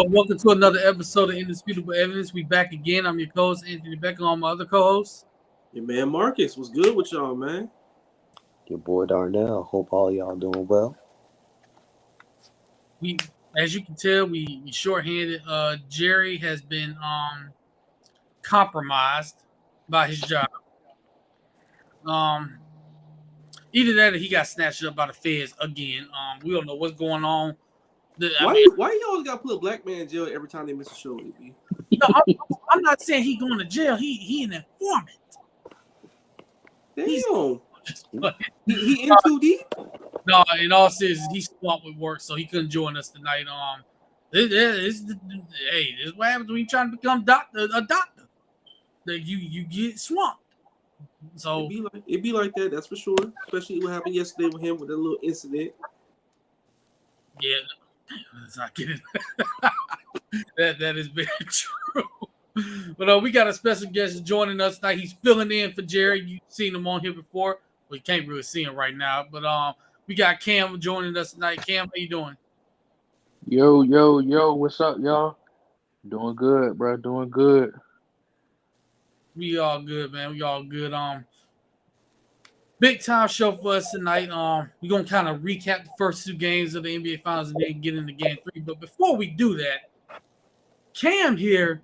So welcome to another episode of Indisputable Evidence. We back again. I'm your co-host Anthony Becker. On my other co-host, your man Marcus. What's good with y'all, man? Your boy Darnell. Hope all y'all doing well. we, as you can tell, we shorthanded. Jerry has been compromised by his job. Either that or he got snatched up by the feds again. We don't know what's going on. Why you always gotta put a black man in jail every time they miss a show, AB? No, I'm not saying he going to jail. He an informant. Damn. He in too deep? No, in all seriousness, he's swamped with work, so he couldn't join us tonight. This is what happens when you trying to become a doctor. That you get swamped. So It be like that, that's for sure. Especially what happened yesterday with him with that little incident. Yeah, let's not get it. that is very true. But we got a special guest joining us tonight. He's filling in for Jerry. You've seen him on here before. We can't really see him right now. But we got Cam joining us tonight. Cam, how you doing? Yo, what's up, y'all? Doing good, bro. Doing good. We all good, man. We all good. Big time show for us tonight. We're gonna kind of recap the first two games of the NBA Finals and then get into game three. But before we do that, Cam here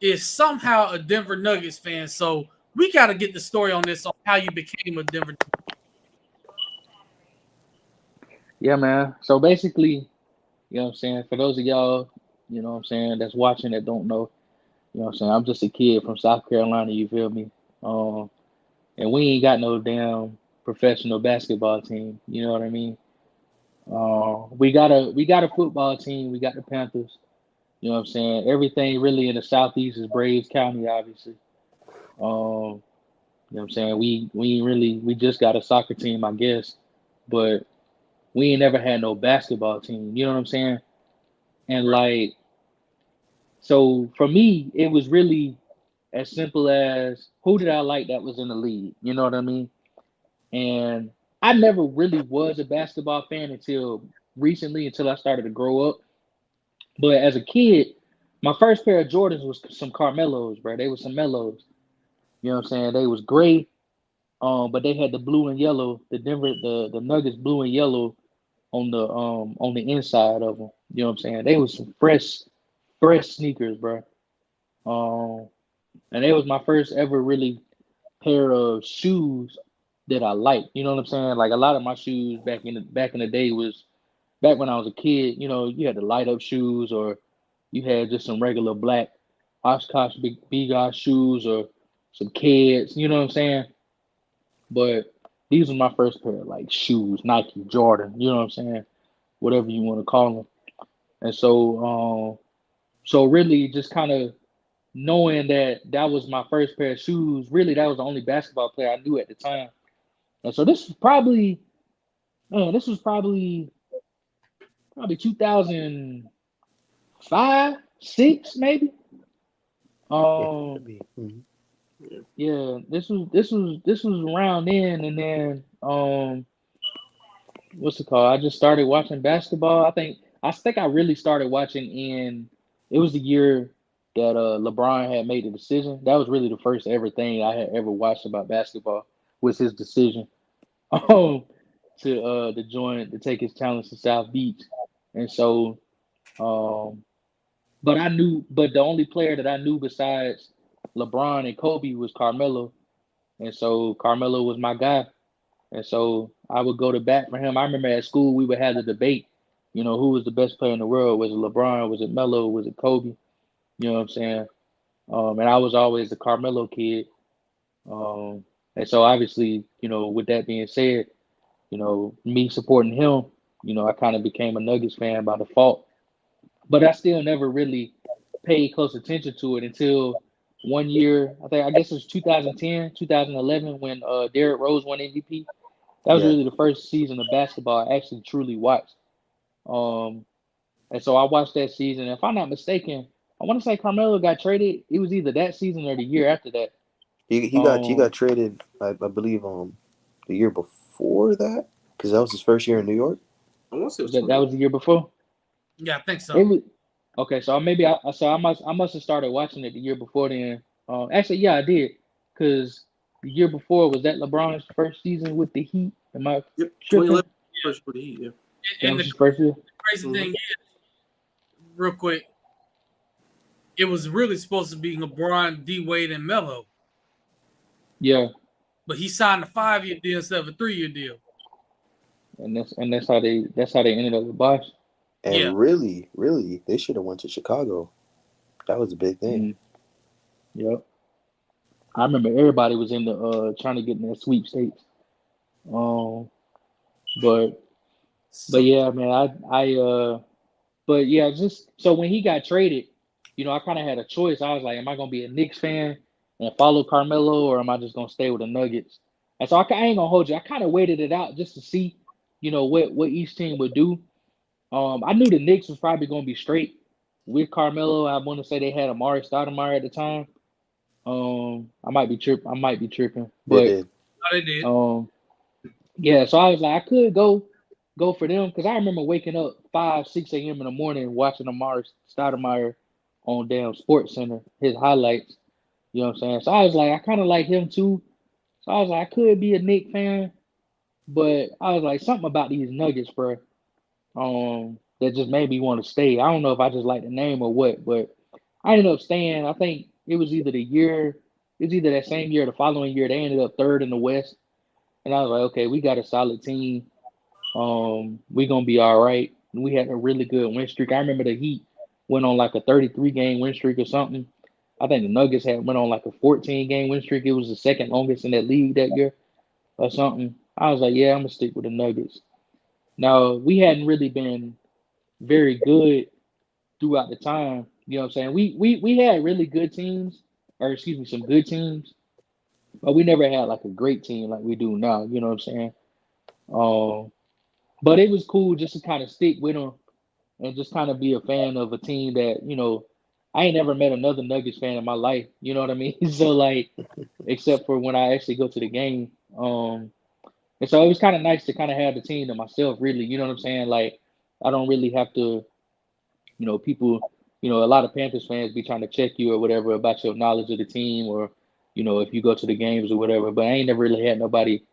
is somehow a Denver Nuggets fan, so we got to get the story on this, on how you became a Denver Nuggets. Yeah, man. So basically, you know what I'm saying, for those of y'all, you know what I'm saying, that's watching that don't know, you know what I'm saying, I'm just a kid from South Carolina, you feel me? And we ain't got no damn professional basketball team, you know what I mean? We got a football team, we got the Panthers. You know what I'm saying? Everything really in the Southeast is Braves County, obviously. You know what I'm saying? We just got a soccer team, I guess, but we ain't never had no basketball team. You know what I'm saying? And like, so for me, it was really as simple as who did I like that was in the league? You know what I mean? And I never really was a basketball fan until recently, until I started to grow up. But as a kid, my first pair of Jordans was some Carmelos, bro. They were some Mellows. You know what I'm saying? They was gray, but they had the blue and yellow, the Nuggets blue and yellow on the inside of them. You know what I'm saying? They was some fresh sneakers, bro. And it was my first ever really pair of shoes that I liked. You know what I'm saying? Like a lot of my shoes back in the day was back when I was a kid. You know, you had the light up shoes, or you had just some regular black Oshkosh big shoes, or some Keds. You know what I'm saying? But these were my first pair of like shoes, Nike, Jordan. You know what I'm saying? Whatever you want to call them. And so really just kind of knowing that was my first pair of shoes. Really, that was the only basketball player I knew at the time. And so this was probably 2005, 6 maybe. Yeah, this was around then, and then what's it called? I just started watching basketball. I think I really started watching it was the year that LeBron had made the decision. That was really the first ever thing I had ever watched about basketball, was his decision to take his talents to South Beach. And so but the only player that I knew besides LeBron and Kobe was Carmelo. And so Carmelo was my guy. And so I would go to bat for him. I remember at school we would have the debate, you know, who was the best player in the world? Was it LeBron? Was it Melo? Was it Kobe? You know what I'm saying? And I was always the Carmelo kid. And so obviously, you know, with that being said, you know, me supporting him, you know, I kind of became a Nuggets fan by default. But I still never really paid close attention to it until one year. I guess it was 2010, 2011 when Derrick Rose won MVP. That was really the first season of basketball I actually truly watched. And so I watched that season. If I'm not mistaken, I want to say Carmelo got traded. It was either that season or the year after that. He got traded, I believe, the year before that, because that was his first year in New York. I want to say that was the year before. Yeah, I think so. Okay, so I must have started watching it the year before then. Actually, yeah, I did, because the year before was that LeBron's first season with the Heat. Am I Yep, tripping? 2011 first for the Heat. Yeah. That And was the his first year. crazy Mhm. thing is, real quick, it was really supposed to be LeBron, D Wade, and Melo, Yeah, but he signed a 5-year deal instead of a 3-year deal. and that's how they ended up with Bosh. Yeah, And really, they should have went to Chicago. That was a big thing. Mm, yep. I remember everybody was in the trying to get in that sweepstakes. Um, but so yeah, man, but yeah, just so when he got traded, I kind of had a choice. I was like, am I gonna be a Knicks fan and follow Carmelo, or am I just gonna stay with the Nuggets? And so I ain't gonna hold you. I kind of waited it out just to see, what each team would do. I knew the Knicks was probably gonna be straight with Carmelo. I want to say they had Amari Stoudemire at the time. I might be tripping, They but did. they did. um, yeah. So I was like, I could go for them because I remember waking up 5, 6 a.m. in the morning watching Amari Stoudemire on damn Sports Center, his highlights. You know what I'm saying? So I was like, I kind of like him too. So I was like, I could be a Knicks fan, but I was like, something about these Nuggets, bro, that just made me want to stay. I don't know if I just like the name or what, but I ended up staying. I think it was either that same year or the following year. They ended up third in the West, and I was like, okay, we got a solid team. We're gonna be all right. We had a really good win streak. I remember the Heat went on like a 33 game win streak or something. I think the Nuggets had went on like a 14 game win streak. It was the second longest in that league that year or something. I was like, yeah, I'm gonna stick with the Nuggets. Now we hadn't really been very good throughout the time. You know what I'm saying? We had really good teams, or excuse me, some good teams, but we never had like a great team like we do now. You know what I'm saying? Um, but it was cool just to kind of stick with them and just kind of be a fan of a team that I ain't never met another Nuggets fan in my life. You know what I mean? So like, except for when I actually go to the game. And so it was kind of nice to kind of have the team to myself. Really, you know what I'm saying? Like, I don't really have to people, a lot of Panthers fans be trying to check you or whatever about your knowledge of the team or, if you go to the games or whatever. But I ain't never really had nobody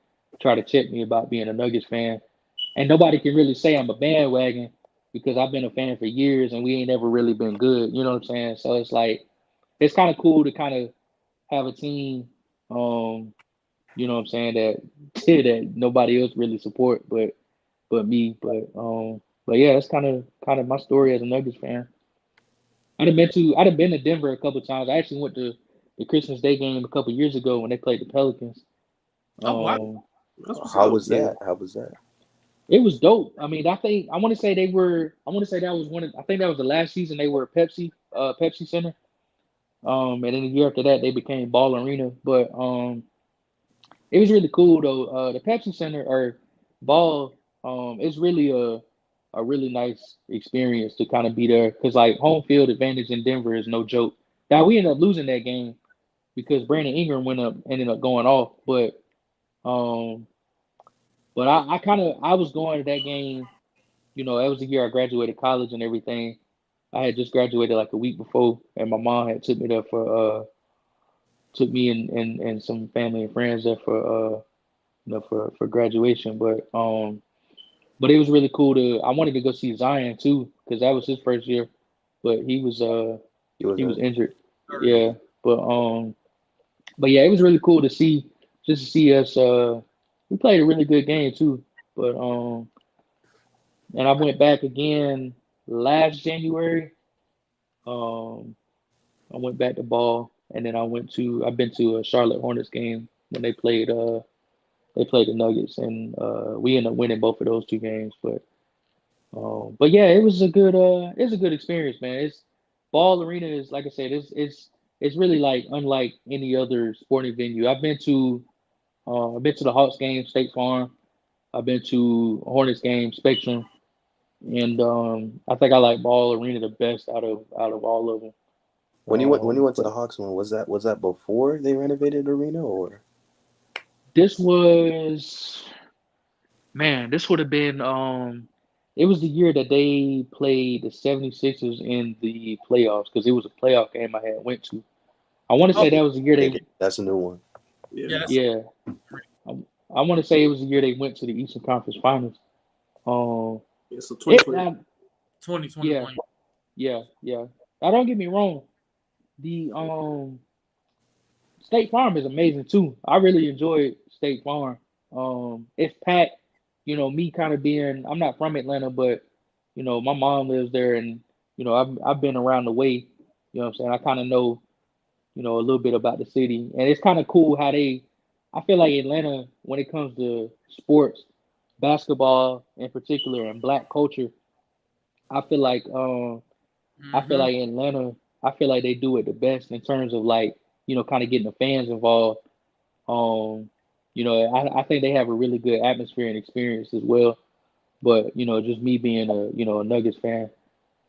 try to check me about being a Nuggets fan. And nobody can really say I'm a bandwagon because I've been a fan for years and we ain't ever really been good. You know what I'm saying? So it's like, it's kind of cool to kind of have a team, you know what I'm saying, that that nobody else really support but me. But yeah, that's kind of my story as a Nuggets fan. I'd have been to Denver a couple of times. I actually went to the Christmas Day game a couple of years ago when they played the Pelicans. Oh wow, That's what's How up. was Yeah, that? How was that? it was dope. I mean, I want to say they were. I want to say that was I think that was the last season they were Pepsi Center. And then the year after that they became Ball Arena. But it was really cool though. The Pepsi Center or Ball, it's really a really nice experience to kind of be there because like home field advantage in Denver is no joke. Now we ended up losing that game because Brandon Ingram ended up going off, um, but I was going to that game. That was the year I graduated college and everything. I had just graduated like a week before, and my mom had took me there took me and some family and friends there for graduation. But it was really cool I wanted to go see Zion too because that was his first year, but He was he was hurt. injured. Yeah, but yeah, it was really cool to see just to see us. We played a really good game too, but and I went back again last January. Um, I went back to ball, and then I've been to a Charlotte Hornets game when they played the Nuggets, and we ended up winning both of those two games. But yeah, it was a good experience, man. It's Ball Arena is like I said, it's really like unlike any other sporting venue. I've been to the Hawks game, State Farm. I've been to Hornets game, Spectrum, and I think I like Ball Arena the best out of all of them. When you went to But the Hawks one, was that before they renovated the arena or? this was man, this would have been It was the year that they played the 76ers in the playoffs because it was a playoff game I had went to. I want to Oh, say that was the year They they, did. That's a new one. Yeah. yeah, that's yeah. I want to say it was the year they went to the Eastern Conference Finals. Yeah, so It, 2020. now, 2021. yeah. Now don't get me wrong. The State Farm is amazing too. I really enjoyed State Farm. It's packed. You know, me kind of being, I'm not from Atlanta, but you know, my mom lives there, and you know, I've been around the way. You know what I'm saying? I kind of know, you know, a little bit about the city, and it's kind of cool how they. I feel like Atlanta, when it comes to sports, basketball in particular, and black culture, I feel like I feel Hmm. like Atlanta, I feel like they do it the best in terms of like, you know, kind of getting the fans involved. Um, you know, I think they have a really good atmosphere and experience as well. But, you know, just me being a Nuggets fan,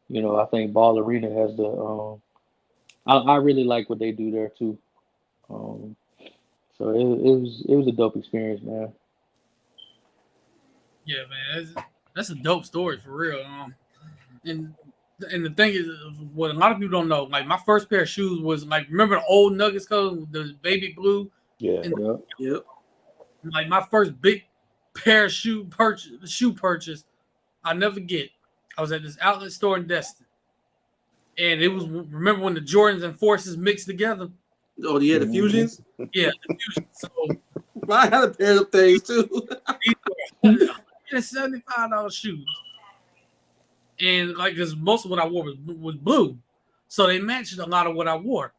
you know, I think Ball Arena has the I really like what they do there too. Um, so it was a dope experience, man. Yeah, man, that's a dope story for real. And and the thing is, what a lot of people don't know, like my first pair of shoes was like, remember the old Nuggets color, the baby blue, Yeah. and Yeah. Yep. like my first big pair of shoe purchase, I'll never forget. I was at this outlet store in Destin, and it was, remember when the Jordans and Forces mixed together? Oh, yeah, the Mhm. fusions. Yeah, the fusion. So I had a pair of things too. these were $175 shoes, and like, because most of what I wore was blue, so they matched a lot of what I wore.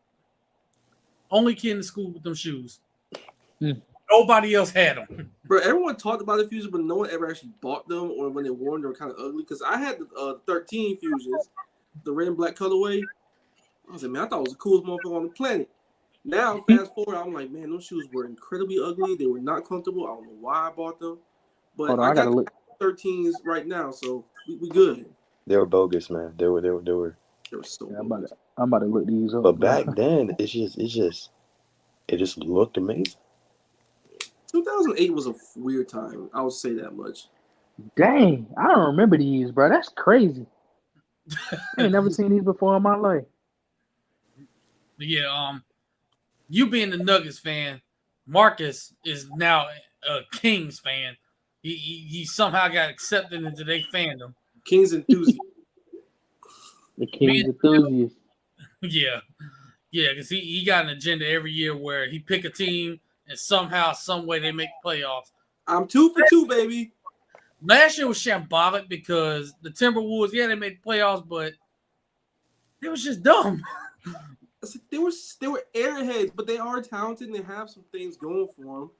Only kid in the school with them shoes. Mm. Nobody else had them. Bro, everyone talked about the fusions, but no one ever actually bought them, or when they wore them, they were kind of ugly. Because I had the 13 fusions, the red and black colorway. I was like, man, I thought it was the coolest motherfucker on the planet. Now, fast forward, I'm like, man, those shoes were incredibly ugly. They were not comfortable. I don't know why I bought them. But Hold on, I I gotta got look. 13s right now, so we good. They were bogus, man. They were. They were so Yeah, bogus. I'm about to look these up, But bro. back then, it just looked amazing. 2008 was a weird time. I would say that much. Dang, I don't remember these, bro. That's crazy. I ain't never seen these before in my life. But yeah, you being the Nuggets fan, Marcus is now a Kings fan. He somehow got accepted into their fandom. Kings enthusiast. The Me Kings enthusiast. Yeah, yeah, because he got an agenda every year where he pick a team and somehow, some way they make the playoffs. I'm 2 for 2, baby. Last year was shambolic because the Timberwolves, yeah, they made the playoffs, but it was just dumb. It's like they were airheads, but they are talented and they have some things going for them.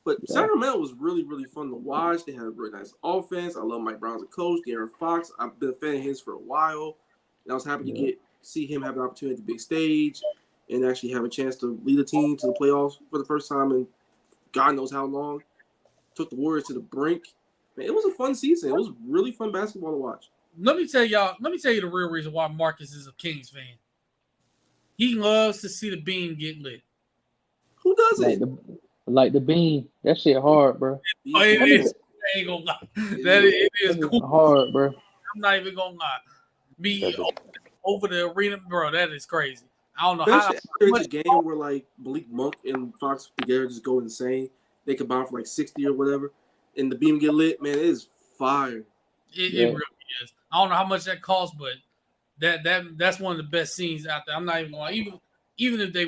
But Yeah. Sacramento was really, really fun to watch. They had a really nice offense. I love Mike Brown as a coach. De'Aaron Fox, I've been a fan of his for a while. And I was happy to see him have an opportunity at the big stage and actually have a chance to lead a team to the playoffs for the first time in God knows how long. Took the Warriors to the brink. Man, it was a fun season. It was really fun basketball to watch. Let me tell you the real reason why Marcus is a Kings fan. He loves to see the beam get lit. Who doesn't? Like the beam. That shit hard, bro. Oh, it That is. nigga- I ain't gonna lie. It is that nigga cool. hard, bro. I'm not even gonna lie. Me That bitch- over the arena, bro. That is crazy. I don't know how Especially after it's much. a game where like Malik Monk and Fox together just go insane. They combine for like 60 or whatever, and the beam get lit. Man, it is fire. It Yeah. really is. I don't know how much that costs, but that's one of the best scenes out there. I'm not even gonna lie. Even if they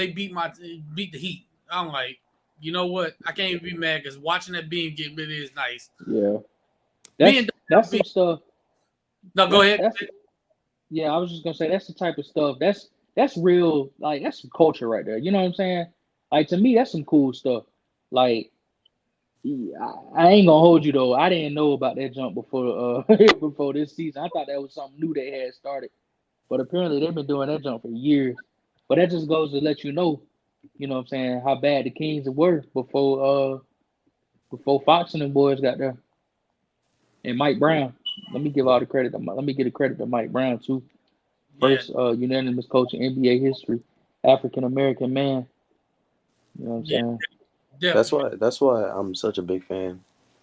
beat the Heat, I'm like, you know what? I can't even be mad because watching that beam get lit is nice. Yeah. Me That's some stuff. No, go ahead. Yeah, I was just gonna say that's the type of stuff. That's real. Like that's some culture right there. You know what I'm saying? Like to me, that's some cool stuff. Like I ain't gonna hold you though. I didn't know about that jump before before this season. I thought that was something new they had started. But apparently they've been doing that jump for years. But that just goes to let you know what I'm saying, how bad the Kings were before Fox and the boys got there. And Mike Brown. Let me give all the credit. Let me give the credit to Mike Brown too. First unanimous coach in NBA history, African American man. You know what I'm saying? Yeah, That's why I'm such a big fan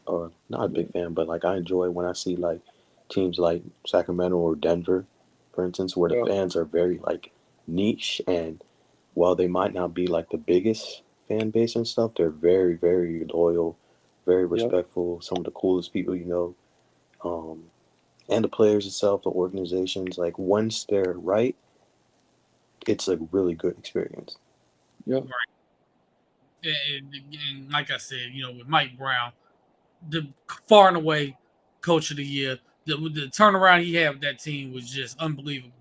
or not a big fan, but like I enjoy when I see like teams like Sacramento or Denver, for instance, where the Yeah. fans are very like niche, and while they might not be like the biggest fan base and stuff, they're very, very loyal, very Yep. respectful, some of the coolest people you know. Um, and the players itself, the organizations, like once they're right, it's a really good experience. Yep. And like I said, with Mike Brown, the far and away coach of the year, the turnaround he had with that team was just unbelievable.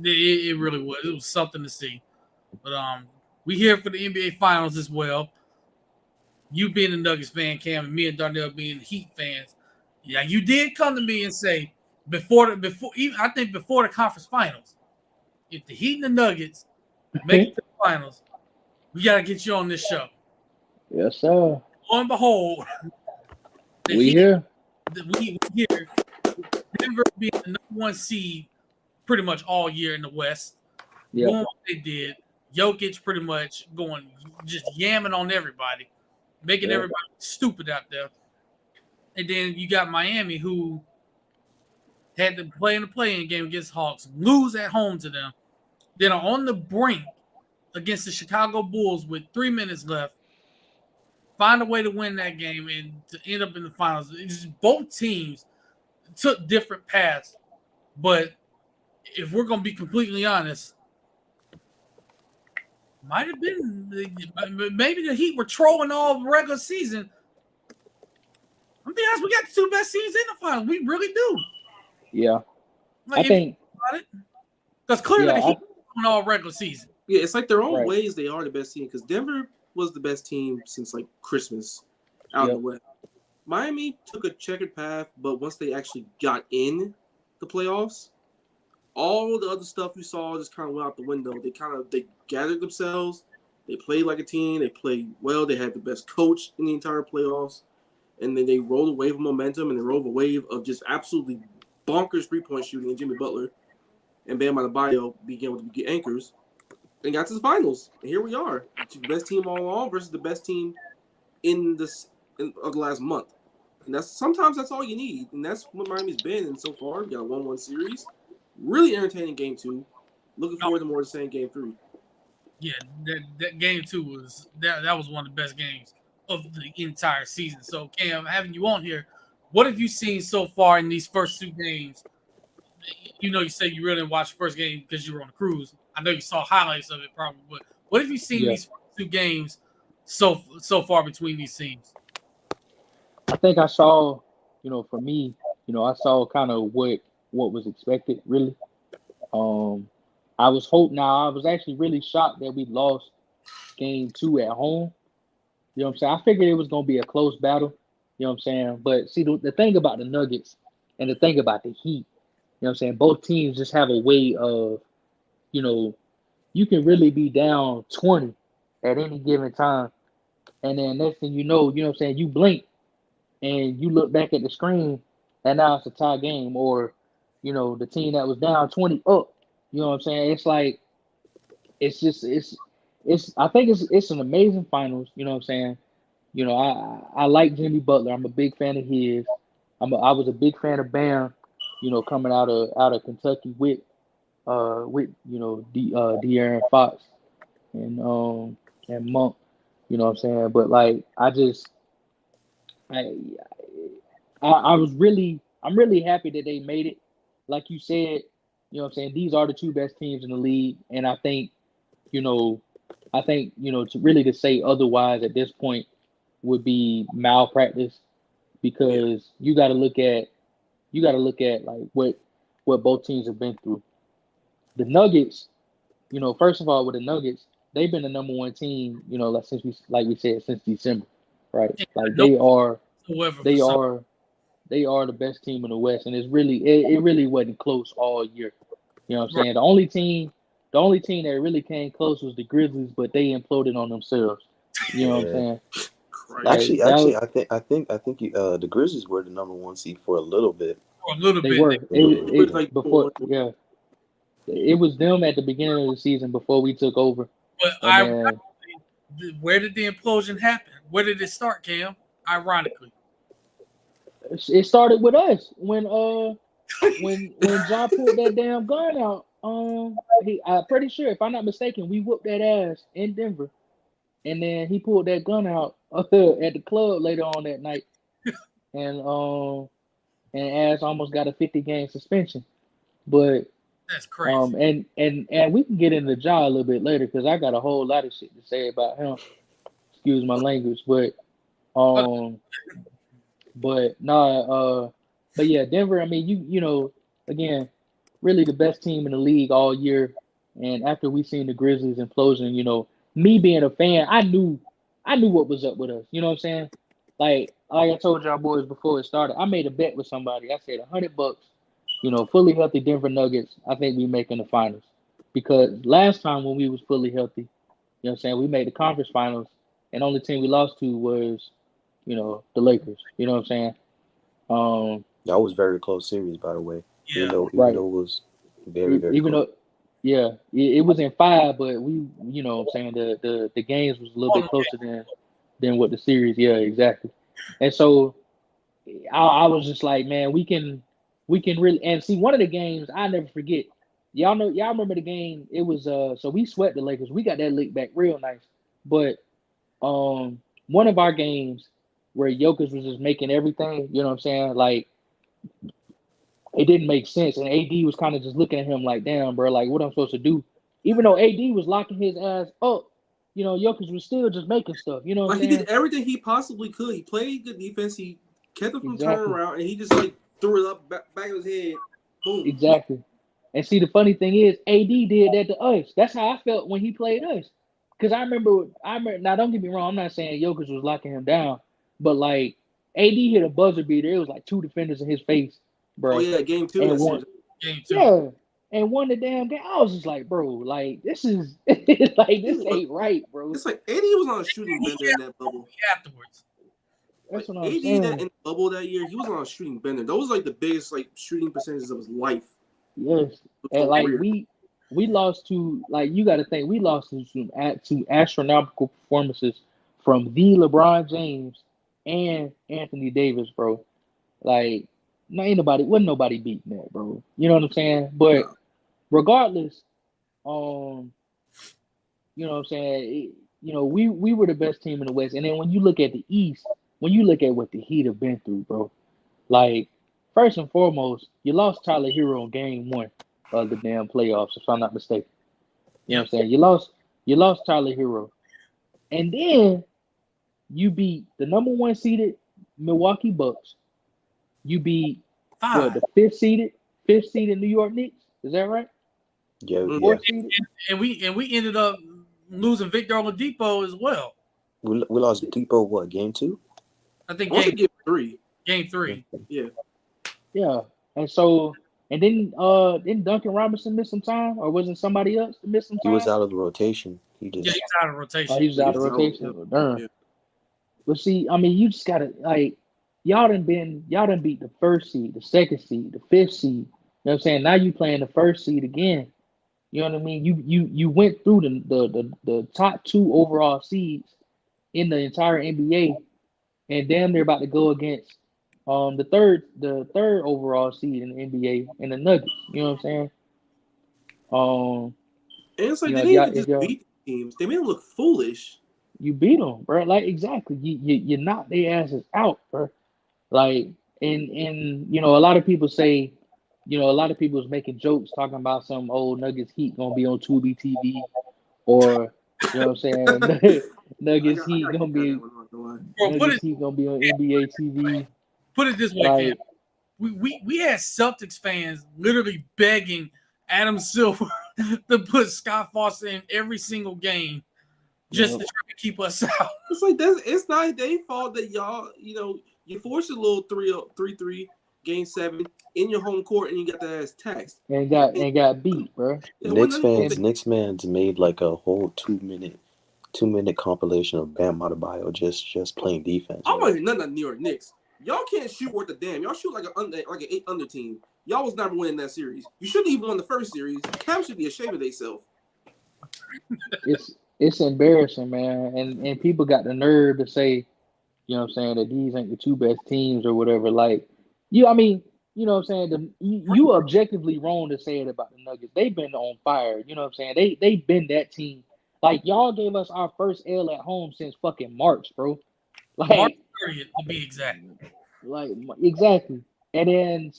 It really was. It was something to see. But we here for the NBA Finals as well. You being a Nuggets fan, Cam, and me and Darnell being Heat fans. Yeah, you did come to me and say before the conference finals, if the Heat and the Nuggets make it to the finals, we gotta get you on this show. Yes, sir. Lo and behold, We here. we here. Denver being the number one seed pretty much all year in the West. Yeah. Doing what they did. Jokic pretty much going just yamming on everybody, making Yeah. everybody stupid out there. And then you got Miami, who had to play in the play-in game against Hawks, lose at home to them. Then are on the brink against the Chicago Bulls with 3 minutes left. Find a way to win that game and to end up in the finals. It's just both teams took different paths. But if we're going to be completely honest, might have been maybe the Heat were trolling all regular season. I'm be honest, we got the two best teams in the finals. We really do. Yeah. Like, I think because clearly Yeah, the Heat won all regular season. Yeah, it's like their own Right. ways they are the best team because Denver was the best team since like Christmas out in Yep. the West. Miami took a checkered path, but once they actually got in the playoffs, all the other stuff we saw just kind of went out the window. They gathered themselves, they played like a team, they played well, they had the best coach in the entire playoffs, and then they rolled a wave of momentum and they rolled a wave of just absolutely bonkers 3-point shooting in Jimmy Butler and Bam Adebayo being able to get anchors and got to the finals. And here we are, the best team all along versus the best team of the last month. And sometimes that's all you need, and that's what Miami's been. And so far, we got a 1-1 series, really entertaining game 2. Looking forward to more of the same game 3. Yeah, that game 2 was that was one of the best games of the entire season. So Cam, having you on here, what have you seen so far in these first 2 games? You said you really didn't watch the first game because you were on a cruise. I know you saw highlights of it probably, but what have you seen in these first 2 games so far between these teams? I think I saw, for me, I saw kind of what was expected, really. I was actually really shocked that we lost game 2 at home. You know what I'm saying? I figured it was going to be a close battle. You know what I'm saying? But see, the thing about the Nuggets and the thing about the Heat, you know what I'm saying? Both teams just have a way of, you can really be down 20 at any given time. And then next thing you know what I'm saying? You blink and you look back at the screen and now it's a tie game, or, the team that was down 20 up. You know what I'm saying? It's like, I think it's an amazing finals. You know what I'm saying? I like Jimmy Butler. I'm a big fan of his. I was a big fan of Bam. Coming out of Kentucky with De'Aaron Fox and Monk. You know what I'm saying? But like I'm really happy that they made it. Like you said, you know what I'm saying? These are the 2 best teams in the league, and I think to say otherwise at this point would be malpractice, because you got to look at like what both teams have been through. The Nuggets, first of all, with the Nuggets, they've been the number 1 team, since December, right? Like they are the best team in the West, and it really wasn't close all year. You know what I'm saying? The only team that really came close was the Grizzlies, but they imploded on themselves. You know what I'm saying? Actually, I think the Grizzlies were the number 1 seed for a little bit. They were. It like before, yeah. It was them at the beginning of the season before we took over. But where did the implosion happen? Where did it start, Cam? Ironically, It started with us when John pulled that damn gun out. I'm pretty sure, if I'm not mistaken, we whooped that ass in Denver, and then he pulled that gun out at the club later on that night, and ass almost got a 50-game suspension. But That's crazy. and we can get into Ja a little bit later because I got a whole lot of shit to say about him. Excuse my language, but but nah, but yeah, Denver. I mean, you know, again, really the best team in the league all year. And after we seen the Grizzlies implosion, you know, me being a fan, I knew what was up with us. You know what I'm saying? Like I told y'all boys before it started, I made a bet with somebody. I said $100. You know, fully healthy Denver Nuggets. I think we making the finals because last time when we was fully healthy, you know what I'm saying, we made the conference finals, and only team we lost to was, you know, the Lakers. You know what I'm saying? That was very close series, by the way. Yeah. Even Right. though it was very, very Even close. though, yeah, it was in 5, but we, you know, what I'm saying the games was a little bit closer than what the series. Yeah, exactly. And so I was just like, man, we can really, and see, one of the games I never forget. Y'all remember the game? It was so we swept the Lakers. We got that lick back real nice. But one of our games where Jokic was just making everything, you know what I'm saying? Like it didn't make sense. And AD was kind of just looking at him like, damn, bro, like what I'm supposed to do. Even though AD was locking his ass up, you know, Jokic was still just making stuff. You know what Like I'm he saying? did everything he possibly could. He played good defense. He kept it from turning Exactly. around, and he just like threw it up back of his head. Boom. Exactly. And see, the funny thing is, AD did that to us. That's how I felt when he played us. Because I remember. Now, don't get me wrong. I'm not saying Jokic was locking him down, but like AD hit a buzzer beater. It was like 2 defenders in his face, Oh bro, yeah, game 2 and that won. series. Game 2. Yeah, and won the damn game. I was just like, bro, like this is like this ain't right, bro. It's like AD was on a shooting bender in that bubble. Afterwards. That's Like what I'm AD saying. that in the bubble that year, he was on a shooting bender. Those like the biggest like shooting percentages of his life. Yes, His and whole like career. we lost to, like, you got to think, we lost to astronomical performances from the LeBron James and Anthony Davis, bro. Like, no, wasn't nobody beating that, bro. You know what I'm saying? But No. regardless, you know what I'm saying? You know, we were the best team in the West, and then when you look at the East, when you look at what the Heat have been through, bro, like, first and foremost, you lost Tyler Hero in game 1 of the damn playoffs, if I'm not mistaken. You know what I'm saying? You lost Tyler Hero. And then you beat the number 1 seeded Milwaukee Bucks. You beat what, 5. the 5th seeded New York Knicks? Is that right? Yeah, Mhm. yeah. 4th seeded? And we ended up losing Victor Oladipo as well. We lost Depot, what, game 2? I think I want to get 3. game 3. Yeah. Yeah. And so, and then didn't Duncan Robinson miss some time, or was it somebody else that missed some He time? was out of the rotation. He Yeah, just he's out of rotation. Oh, he was out of He's out, rotation. yeah. Darn. Yeah. But see, I mean, you just gotta, like, y'all done beat the 1st seed, the 2nd seed, the 5th seed. You know what I'm saying? Now you playing the 1st seed again. You know what I mean? You went through the top 2 overall seeds in the entire NBA, and damn near about to go against the third overall seed in the NBA and the Nuggets. You know what I'm saying? And it's like You they know, didn't even if just y'all beat the teams. They made them look foolish. you beat them, bro. Like, exactly. You knocked their asses out, bro. Like, and you know, a lot of people say, you know, a lot of people is making jokes talking about some old Nuggets Heat gonna be on Tubi TV, or, you know what I'm saying, Nuggets I Heat got gonna kicked out of be that one. I'm not gonna lie. Bro, Nuggets Heat gonna be on NBA TV. put it this way, Cam. Like, We had Celtics fans literally begging Adam Silver to put Scott Foster in every single game just to try to keep us out. It's like it's not their fault that y'all, you forced a little 3-3 game 7 in your home court and you got that ass taxed. and got beat, bro. Yeah, Knicks wasn't fans made like a whole 2-minute compilation of Bam Adebayo just playing defense. I want to hear nothing of New York Knicks. Y'all can't shoot worth a damn. Y'all shoot like an 8 under team. Y'all was never winning that series. You shouldn't even won the first series. Cavs should be ashamed of themselves. It's embarrassing, man. And people got the nerve to say, You know what I'm saying? That these ain't the two best teams or whatever. Like, you, I mean, you know what I'm saying? You objectively wrong to say it about the Nuggets. They've been on fire. You know what I'm saying? They've been that team. Like, y'all gave us our first L at home since fucking March, bro. March Like, 30th to be exact. like exactly. And then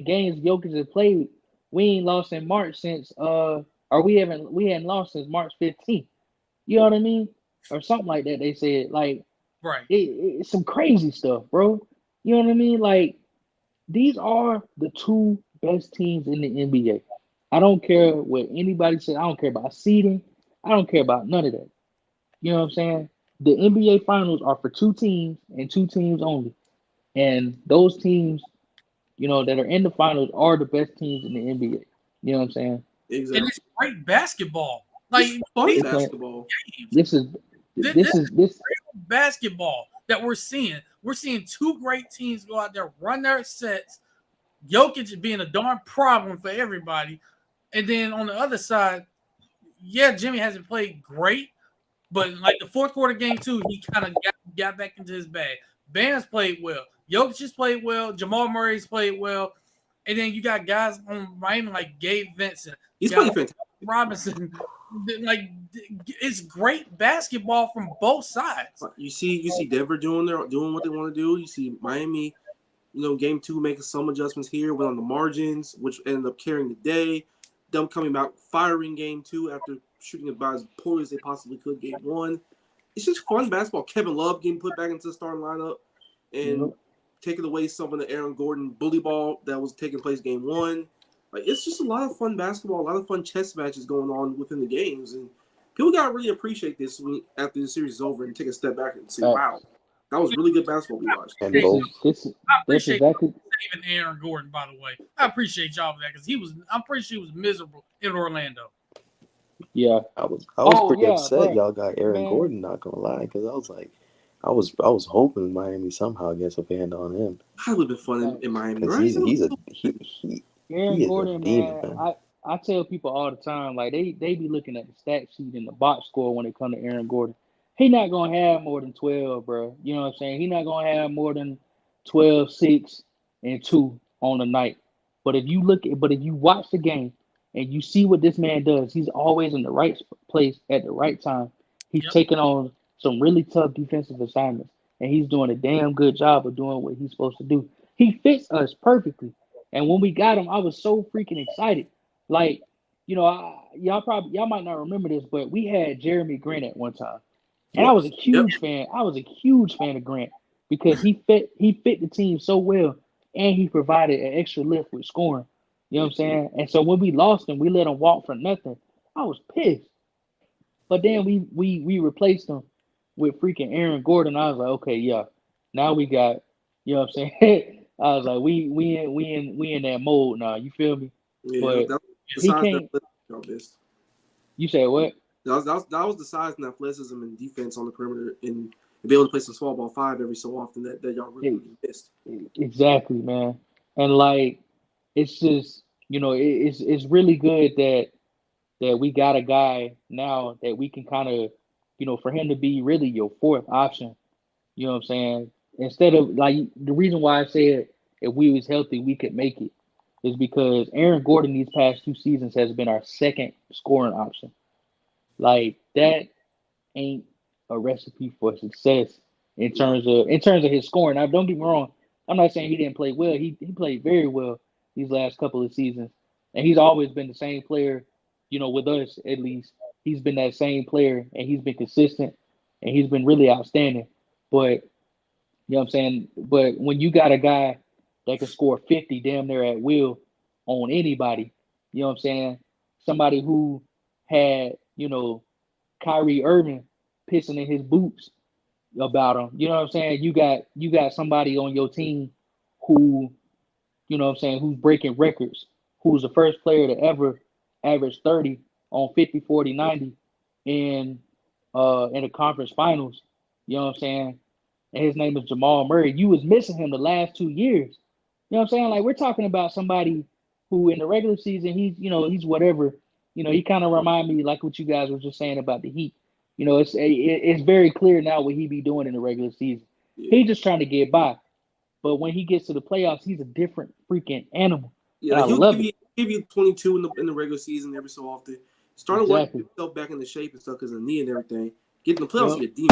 games Jokic has played, we ain't lost in March since or we hadn't lost since March 15th. You know what I mean? Or something like that. They said like Right. it's some crazy stuff, bro. You know what I mean? Like these are the two best teams in the NBA. I don't care what anybody says. I don't care about seeding. I don't care about none of that. You know what I'm saying? The NBA finals are for two teams and two teams only. And those teams, you know, that are in the finals are the best teams in the NBA. You know what I'm saying? Exactly. And it's great basketball. Like It's fun these basketball. games, This is this basketball that we're seeing. We're seeing two great teams go out there, run their sets. Jokic being a darn problem for everybody. And then on the other side, yeah, Jimmy hasn't played great, but like the fourth quarter game too, he kind of got back into his bag. Bam's played well. Jokic has played well. Jamal Murray's played well. And then you got guys on Miami like Gabe Vincent. He's playing fantastic. Robinson. Like it's great basketball from both sides. You see Denver doing what they want to do. You see Miami, game 2 making some adjustments here, went on the margins, which ended up carrying the day. Them coming back firing game 2 after shooting about as poorly as they possibly could game 1. It's just fun basketball. Kevin Love getting put back into the starting lineup and taking away some of the Aaron Gordon bully ball that was taking place game 1. Like it's just a lot of fun basketball, a lot of fun chess matches going on within the games, and people gotta really appreciate this after the series is over and take a step back and say, "Wow, that was really good basketball we watched." And this both. is I that's appreciate exactly saving Aaron Gordon, by the way. I appreciate y'all for that because I'm pretty sure he was miserable in Orlando. yeah. I was Oh, pretty yeah, upset bro. y'all got Aaron Man. Gordon. Not gonna lie, because I was like, I was hoping Miami somehow gets a hand on him That would have been fun in Miami, because right? Aaron is a Gordon, demon, man. man. I tell people all the time, like they be looking at the stat sheet and the box score when it comes to Aaron Gordon. He not gonna have more than 12, bro. You know what I'm saying? He not gonna have more than 12, 6, and 2 on the night. But if you watch the game and you see what this man does, he's always in the right place at the right time. He's Yep. taking on some really tough defensive assignments, and he's doing a damn good job of doing what he's supposed to do. He fits us perfectly. And when we got him, I was so freaking excited. Like, y'all might not remember this, but we had Jeremy Grant at one time. And I was a huge fan. I was a huge fan of Grant because he fit the team so well and he provided an extra lift with scoring. You know what I'm saying? And so when we lost him, we let him walk for nothing. I was pissed. But then we replaced him with freaking Aaron Gordon. I was like, okay, yeah. Now we got, you know what I'm saying? I was like, we in that mode now. You feel me? Yeah, But that was the he size and can't. athleticism y'all missed. You said what? That was the size and athleticism and defense on the perimeter and be able to play some small ball 5 every so often that y'all really missed. Exactly, man. And like, it's just it's really good that we got a guy now that we can kind of for him to be really your fourth option. You know what I'm saying? Instead of like the reason why I said if we was healthy we could make it is because Aaron Gordon these past 2 seasons has been our second scoring option. Like that ain't a recipe for success in terms of his scoring. Now, don't get me wrong. I'm not saying he didn't play well. He played very well these last couple of seasons, and he's always been the same player. With us at least, he's been that same player, and he's been consistent, and he's been really outstanding. But you know what I'm saying. But when you got a guy that can score 50 damn near at will on anybody, you know what I'm saying. Somebody who had Kyrie Irving pissing in his boots about him. You know what I'm saying? You got somebody on your team who, you know what I'm saying, who's breaking records, who's the first player to ever average 30 on 50, 40, 90 in the conference finals. You know what I'm saying? And his name is Jamal Murray. You was missing him the last 2 years. You know what I'm saying? Like we're talking about somebody who in the regular season he's whatever. He kind of remind me like what you guys were just saying about the Heat. it's very clear now what he be doing in the regular season. Yeah, He just trying to get by. But when he gets to the playoffs, he's a different freaking animal. yeah. And I Like, he'll love it. give you 22 in the regular season every so often. Starting to work Exactly. himself back into shape and stuff because of the knee and everything. Getting the playoffs, Yep. he a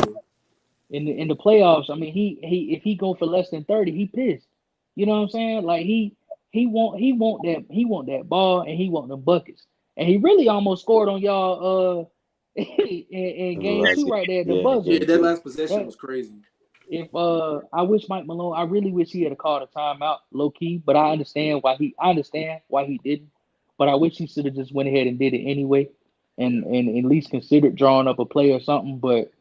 demon. In the playoffs, I mean, he if he go for less than 30, he pissed. You know what I'm saying? Like he want that ball and he want them buckets. And he really almost scored on y'all in In the game last 2 game, right there at the yeah, buzzer. Yeah, game that two. last possession That was crazy. if I wish Mike Malone, I really wish he had called a timeout low key, but I understand why he didn't. But I wish he should have just went ahead and did it anyway Yeah, and at least considered drawing up a play or something. But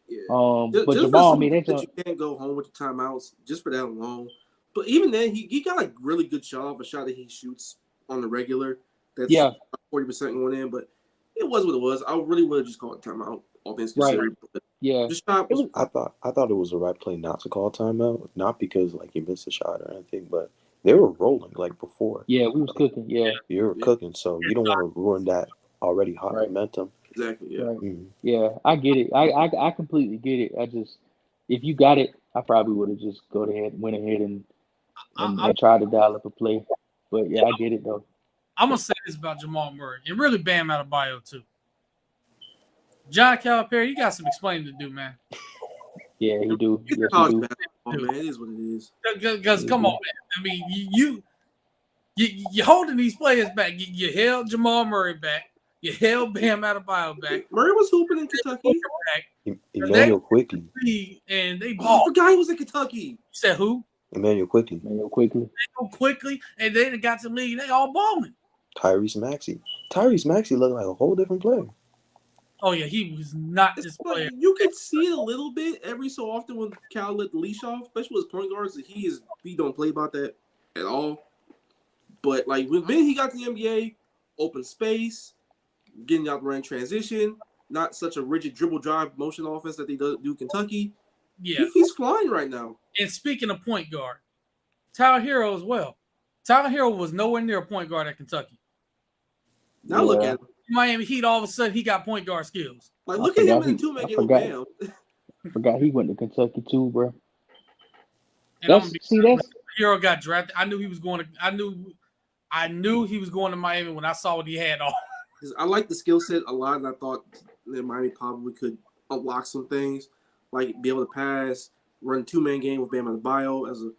yeah. but Just for the Jamal, I simple mean fact that's that you can't go home with the timeouts, just for that alone. But even then, he got a really good shot off a shot that he shoots on the regular. That's yeah, 40% going in, but it was what it was. I really would have just called a timeout, all things right. considered. But Yeah. the shot It was was I thought it was the right play not to call timeout, not because like he missed a shot or anything, but they were rolling like before. yeah, we was Like cooking. Yeah, you were yeah, cooking, so you don't want to ruin that already hot right, momentum. exactly, yeah. right. Mm. Yeah, I get it. I completely get it. I just if you got it, I probably would have just went ahead I, and tried to dial up a play. But yeah, I get it though. I'm gonna say this about Jamal Murray and really Bam Adebayo too. John Calipari, you got some explaining to do, man. Yeah, he do. It's Yes, he college do. basketball, man. It is what it is. Because He come on, do. man. I mean, you're holding these players back. You held Jamal Murray back. You held Bam Adebayo back. Murray was hooping in Kentucky. Back. Emmanuel Quickly. And they Oh, I ball. forgot he was in Kentucky. You said who? Emmanuel Quickly. Man, quickly. They go quickly, and they got to the league. They all balling. Tyrese Maxey. Tyrese Maxey looked like a whole different player. Oh yeah, he was not It's this like player. you could see it a little bit every so often when Cal let the leash off, especially with his point guards. He don't play about that at all. But like when he got to the NBA, open space, getting out the run transition, not such a rigid dribble drive motion offense that they do Kentucky. Yeah. He's flying right now. And speaking of point guard, Tyler Hero as well. Tyler Hero was nowhere near a point guard at Kentucky. Now look Yeah. at him. Miami Heat, all of a sudden, he got point guard skills. Like I look at him forgot in the two-man I game with forgot. Bam. I forgot he went to Kentucky too, bro. And I'm That's gonna be see that's Hero got drafted. I knew he was going to. I knew he was going to Miami when I saw what he had on. I like the skill set a lot, and I thought that Miami probably could unlock some things, like be able to pass, run two-man game with Bam Adebayo as a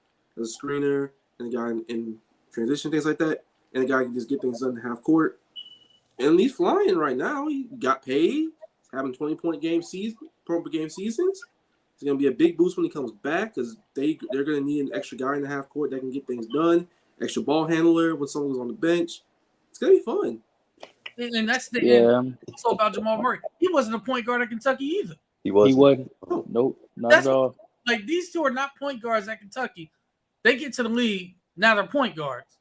screener, and a guy in transition, things like that, and a guy can just get things done in half court. And he's flying right now. He got paid. He's having 20-point per game seasons. It's gonna be a big boost when he comes back because they're gonna need an extra guy in the half court that can get things done, extra ball handler when someone's on the bench. It's gonna be fun. And that's the yeah. also about Jamal Murray. He wasn't a point guard at Kentucky either. He He wasn't. wasn't. Oh. Nope, not That's at all. Like these two are not point guards at Kentucky. They get to the league, now they're point guards.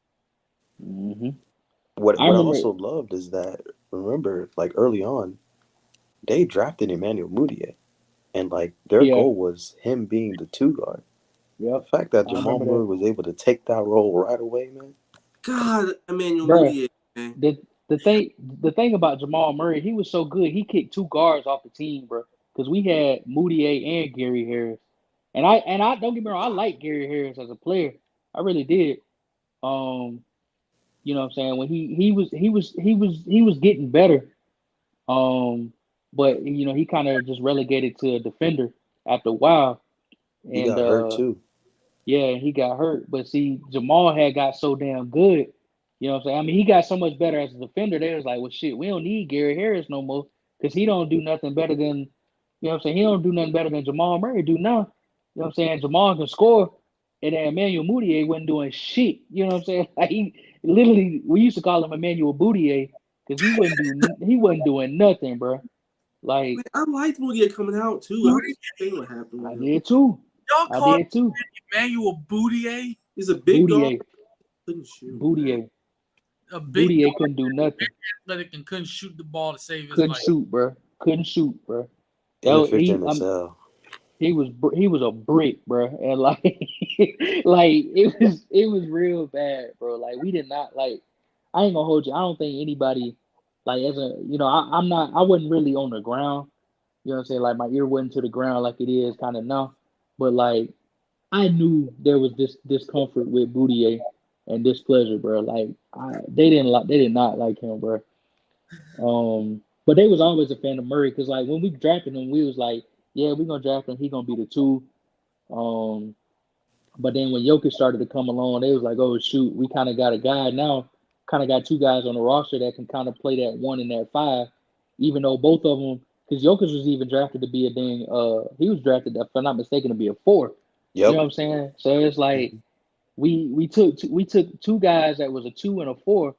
Mm-hmm. What I I remember- also loved is that, remember, like early on, they drafted Emmanuel Mudiay, and like their Yeah. goal was him being the two guard. The Yep. fact that I Jamal remember Murray that. was able to take that role right away, man. God, Emmanuel Bruh. Mudiay, man. The thing about Jamal Murray, he was so good. He kicked 2 guards off the team, bro. Because we had Moutier and Gary Harris, and I don't get me wrong, I like Gary Harris as a player. I really did. You know what I'm saying, when he was getting better. But you know he kind of just relegated to a defender after a while, He and got hurt too. yeah, he got hurt. But see, Jamal had got so damn good. You know what I'm saying? I mean, he got so much better as a defender. They was like, well, shit, we don't need Gary Harris no more because he don't do nothing better than, you know what I'm saying? He don't do nothing better than Jamal Murray do now. You know what I'm saying? Jamal can score, and then Emmanuel Mudiay wasn't doing shit. You know what I'm saying? Like he literally, we used to call him Emmanuel Boutier because he wasn't doing nothing, bro. Like Man, I liked Mudiay coming out too. I was saying what happened I with him. did too. Y'all I call did too. Emmanuel Boutier He's a big Boutier, guard. Couldn't shoot. Boutier, a big Boutier guard, couldn't do nothing. athletic, and couldn't shoot the ball to save his Couldn't life. shoot, bro. Couldn't shoot, bro. That was, Inefficient as hell. he was a brick, bro, and like like it was real bad, bro. Like we did not like. I ain't gonna hold you. I don't think anybody like as a I wasn't really on the ground. You know what I'm saying? Like my ear wasn't to the ground like it is kind of now. But like I knew there was this discomfort with Boutier and displeasure, bro. Like they did not like him, bro. But they was always a fan of Murray because like when we drafted him, we was like, yeah, we're gonna draft him. He gonna be the 2. Um, but then when Jokic started to come along, they was like, oh shoot, we kind of got a guy now, kind of got 2 guys on the roster that can kind of play that 1 and that 5, even though both of them, because Jokic was even drafted to be a dang, he was drafted, if I'm not mistaken, to be a 4. You Yep. know what I'm saying? So it's like we took 2 guys that was a 2 and a 4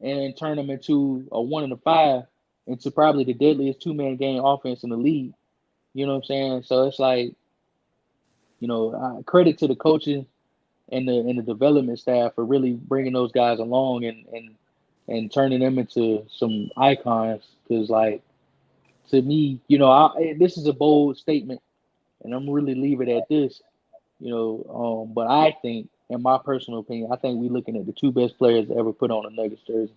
and turned them into a 1 and a 5 into probably the deadliest 2-man game offense in the league. You know what I'm saying? So it's like, credit to the coaching and the development staff for really bringing those guys along and turning them into some icons. Because like to me, this is a bold statement, and I'm really leave it at this. But I think, in my personal opinion, I think we're looking at the 2 best players to ever put on a Nuggets jersey.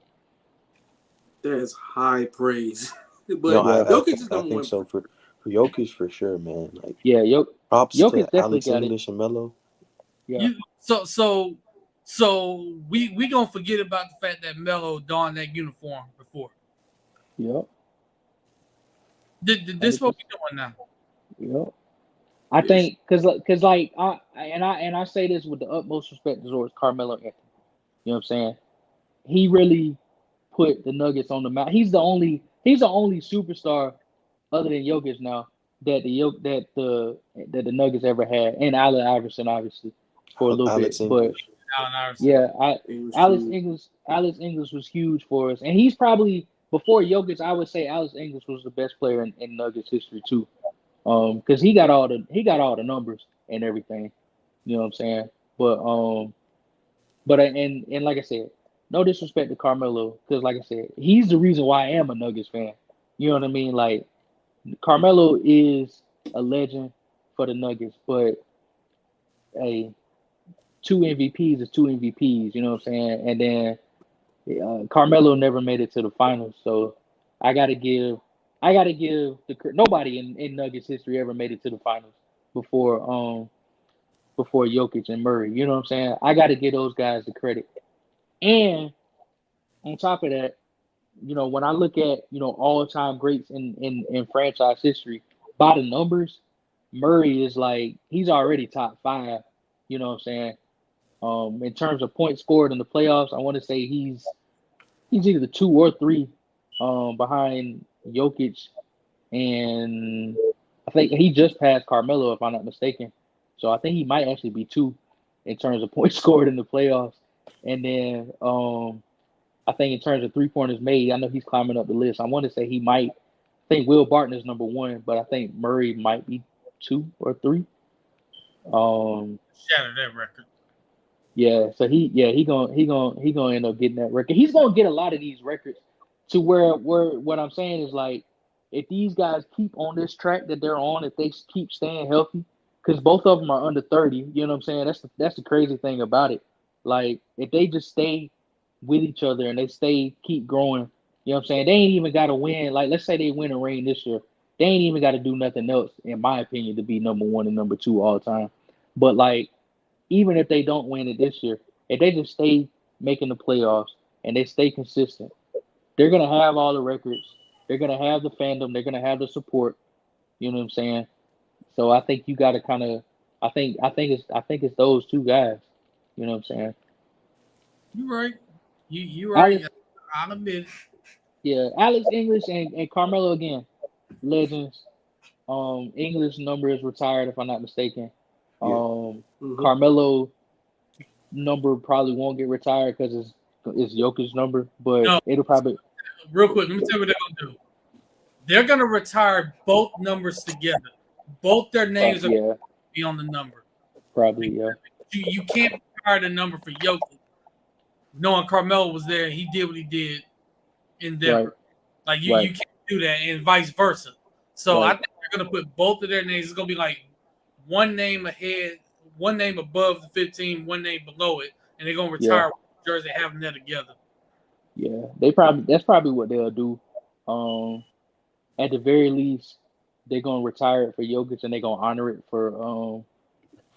That is high praise. But No, Jokic is I number think 1. so for Jokic for sure, man. Like Yeah, props Jokic to definitely Alex got it. English and Melo. Yeah. So we gonna forget about the fact that Melo donned that uniform before. Yep. This what we doing now? Yep. I think because I say this with the utmost respect towards Carmelo Anthony. You know what I'm saying? He really put the Nuggets on the map. He's the only superstar other than Jokic now that the Nuggets ever had, and Allen Iverson obviously for a little Alex bit. English. Allen Iverson. Yeah, Alex English was huge for us, and he's probably before Jokic. I would say Alex English was the best player in Nuggets history too, because he got all the numbers and everything. You know what I'm saying? But and like I said, no disrespect to Carmelo, because like I said, he's the reason why I am a Nuggets fan. You know what I mean? Like Carmelo is a legend for the Nuggets, but hey, 2 MVPs is 2 MVPs. You know what I'm saying? And then Carmelo never made it to the finals, so I gotta give nobody in Nuggets history ever made it to the finals before Jokic and Murray. You know what I'm saying? I gotta give those guys the credit. And on top of that, when I look at, all-time greats in franchise history, by the numbers, Murray is like, he's already top 5, you know what I'm saying? In terms of points scored in the playoffs, I want to say he's either the 2 or 3 behind Jokic, and I think he just passed Carmelo, if I'm not mistaken. So I think he might actually be 2 in terms of points scored in the playoffs. And then I think in terms of 3-pointers made, I know he's climbing up the list. I want to say I think Will Barton is number 1, but I think Murray might be 2 or 3. Shatter that record. Yeah, so he gonna end up getting that record. He's gonna get a lot of these records to where what I'm saying is like, if these guys keep on this track that they're on, if they keep staying healthy, because both of them are under 30, you know what I'm saying? That's the crazy thing about it. Like if they just stay with each other and they keep growing, you know what I'm saying? They ain't even got to win. Like let's say they win a ring this year, they ain't even got to do nothing else, in my opinion, to be number 1 and number 2 all time. But like, even if they don't win it this year, if they just stay making the playoffs and they stay consistent, they're gonna have all the records. They're gonna have the fandom. They're gonna have the support. You know what I'm saying? So I think you got to kind of, I think it's those 2 guys. You know what I'm saying? You're right. You right. I'll admit it. Yeah, Alex English and Carmelo again, legends. English number is retired if I'm not mistaken. Carmelo number probably won't get retired because it's Jokic's number, but it'll probably. Real quick, let me tell you what they're gonna do. They're gonna retire both numbers together. Both their names are gonna be on the number. Probably, yeah. You can't retire the number for Jokic, knowing Carmelo was there. He did what he did in Denver. Right. Like you can't do that, and vice versa. So I think they're gonna put both of their names. It's gonna be like one name ahead, one name above the 15, one name below it, and they're gonna retire with the jersey, having that together. Yeah, that's probably what they'll do. At the very least, they're gonna retire it for Jokic and they're gonna honor it for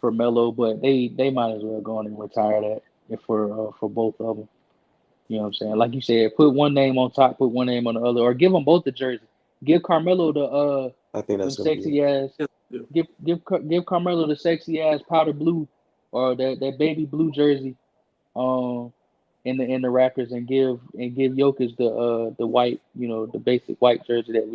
Melo, but they might as well go on and retire that for both of them. You know what I'm saying? Like you said, put one name on top, put one name on the other, or give them both the jersey. Give Carmelo the I think them that's gonna be sexy ass. Yeah. Give Carmelo the sexy ass powder blue or that baby blue jersey. In the Raptors and give Jokic the white, the basic white jersey that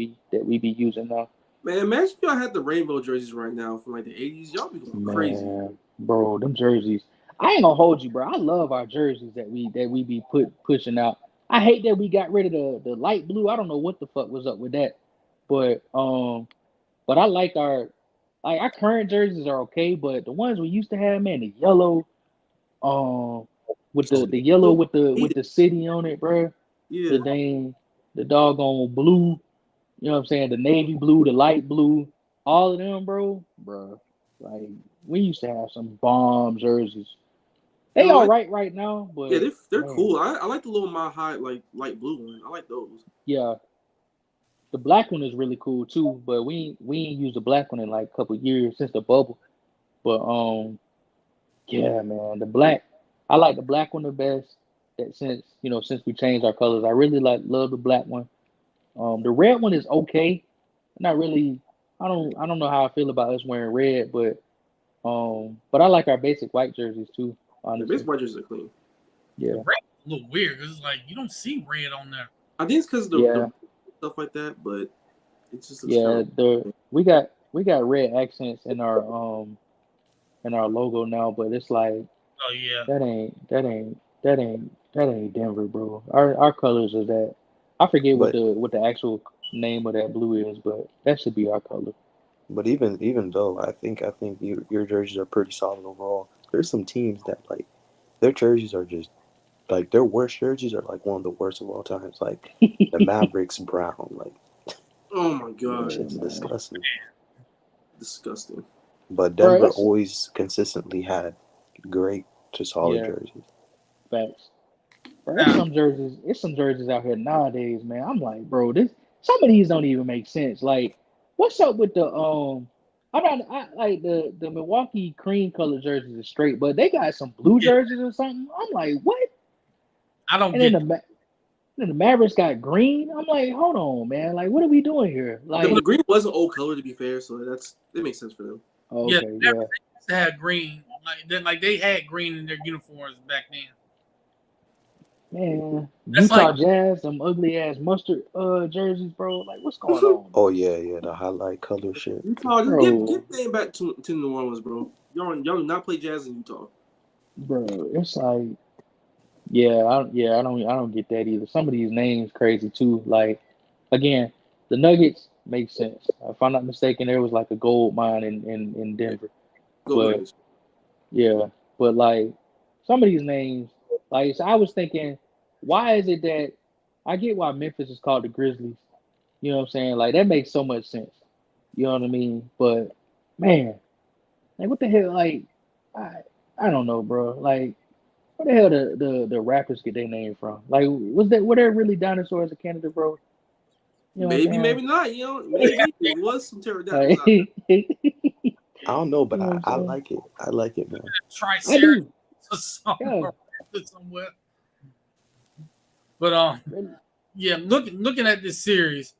we be using now. Man, imagine if y'all had the rainbow jerseys right now from like the 80s. Y'all be going crazy. Man, bro, them jerseys. I ain't gonna hold you, bro. I love our jerseys that we be pushing out. I hate that we got rid of the light blue. I don't know what the fuck was up with that, but I like our current jerseys are okay, but the ones we used to have, man, the yellow, with the yellow with the city on it, bro. Yeah. The doggone blue. You know what I'm saying? The navy blue, the light blue, all of them, bro. Like we used to have some bomb jerseys. They No, all right now, but Yeah, they're man, cool. I like the little Mile High like light blue one. I like those. yeah. The black one is really cool too, but we ain't used the black one in like a couple years since the bubble. But yeah, man, I like the black one the best. That since we changed our colors, I really love the black one. The red one is okay. Not really. I don't know how I feel about us wearing red, but I like our basic white jerseys too. The Honestly, base white jerseys are clean. yeah, Red a little weird because it's like you don't see red on there. I think it's because yeah, the stuff like that, but it's just yeah. We got red accents in our logo now, but it's like Oh yeah, that ain't Denver, bro. Our colors are that. I forget but what the actual name of that blue is, but that should be our color. but even though I think your jerseys are pretty solid overall. There's some teams that like their jerseys are just like their worst jerseys are like one of the worst of all times. Like the Mavericks brown, like oh my that god, shit's Man. disgusting. disgusting. But Bro, Denver it's always consistently had great to solid yeah, jerseys. facts. Bro, now it's some jerseys out here nowadays, man. I'm like, bro, some of these don't even make sense. Like, what's up with the I like the Milwaukee cream color jerseys are straight, but they got some blue yeah, jerseys or something. I'm like, what? I don't And then get. the Mavericks got green. I'm like, hold on, man. Like, what are we doing here? The Like, green was an old color to be fair, so that makes sense for them. Yeah, okay, they yeah, used to have green. Like they had green in their uniforms back then. man. That's Utah like Jazz, some ugly ass mustard jerseys, bro. Like, what's going on, Oh yeah, the highlight color shit. Utah, just bro? get the thing back to New Orleans, bro. Y'all do not play Jazz in Utah. Bro, it's like, yeah, I don't get that either. Some of these names crazy too. Like, again, the Nuggets make sense. If I'm not mistaken, there was like a gold mine in Denver. Go But Nuggets. yeah, but like some of these names, like so I was thinking, why is it that I get why Memphis is called the Grizzlies? You know what I'm saying? Like that makes so much sense. You know what I mean? But man, like what the hell? Like I don't know, bro. Like where the hell the rappers get their name from? Like were there really dinosaurs in Canada, bro? You know what Maybe, I'm maybe not. You know, maybe there was some pterodactyls saying? out there. Like, I don't know, but you know what I'm I saying? like it. I like it, man. I Triceratops do. or something Yeah. somewhere. But yeah, looking at this series,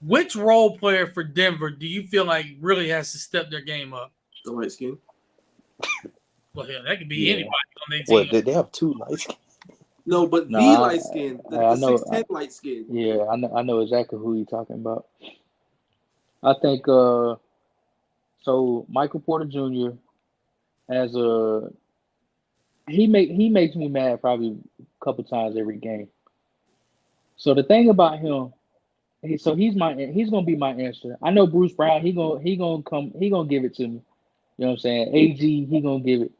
which role player for Denver do you feel like really has to step their game up? The light skin. Well, hell, that could be Yeah. anybody on their What team. did they have two lights? No, but No, the light skin, the I know. 6'10" light skin. Yeah, I know exactly who you're talking about. I think so Michael Porter Jr. as a he makes me mad probably a couple times every game. So the thing about him, he's gonna be my answer. I know Bruce Brown, he gonna give it to me. You know what I'm saying? AG, he gonna give it.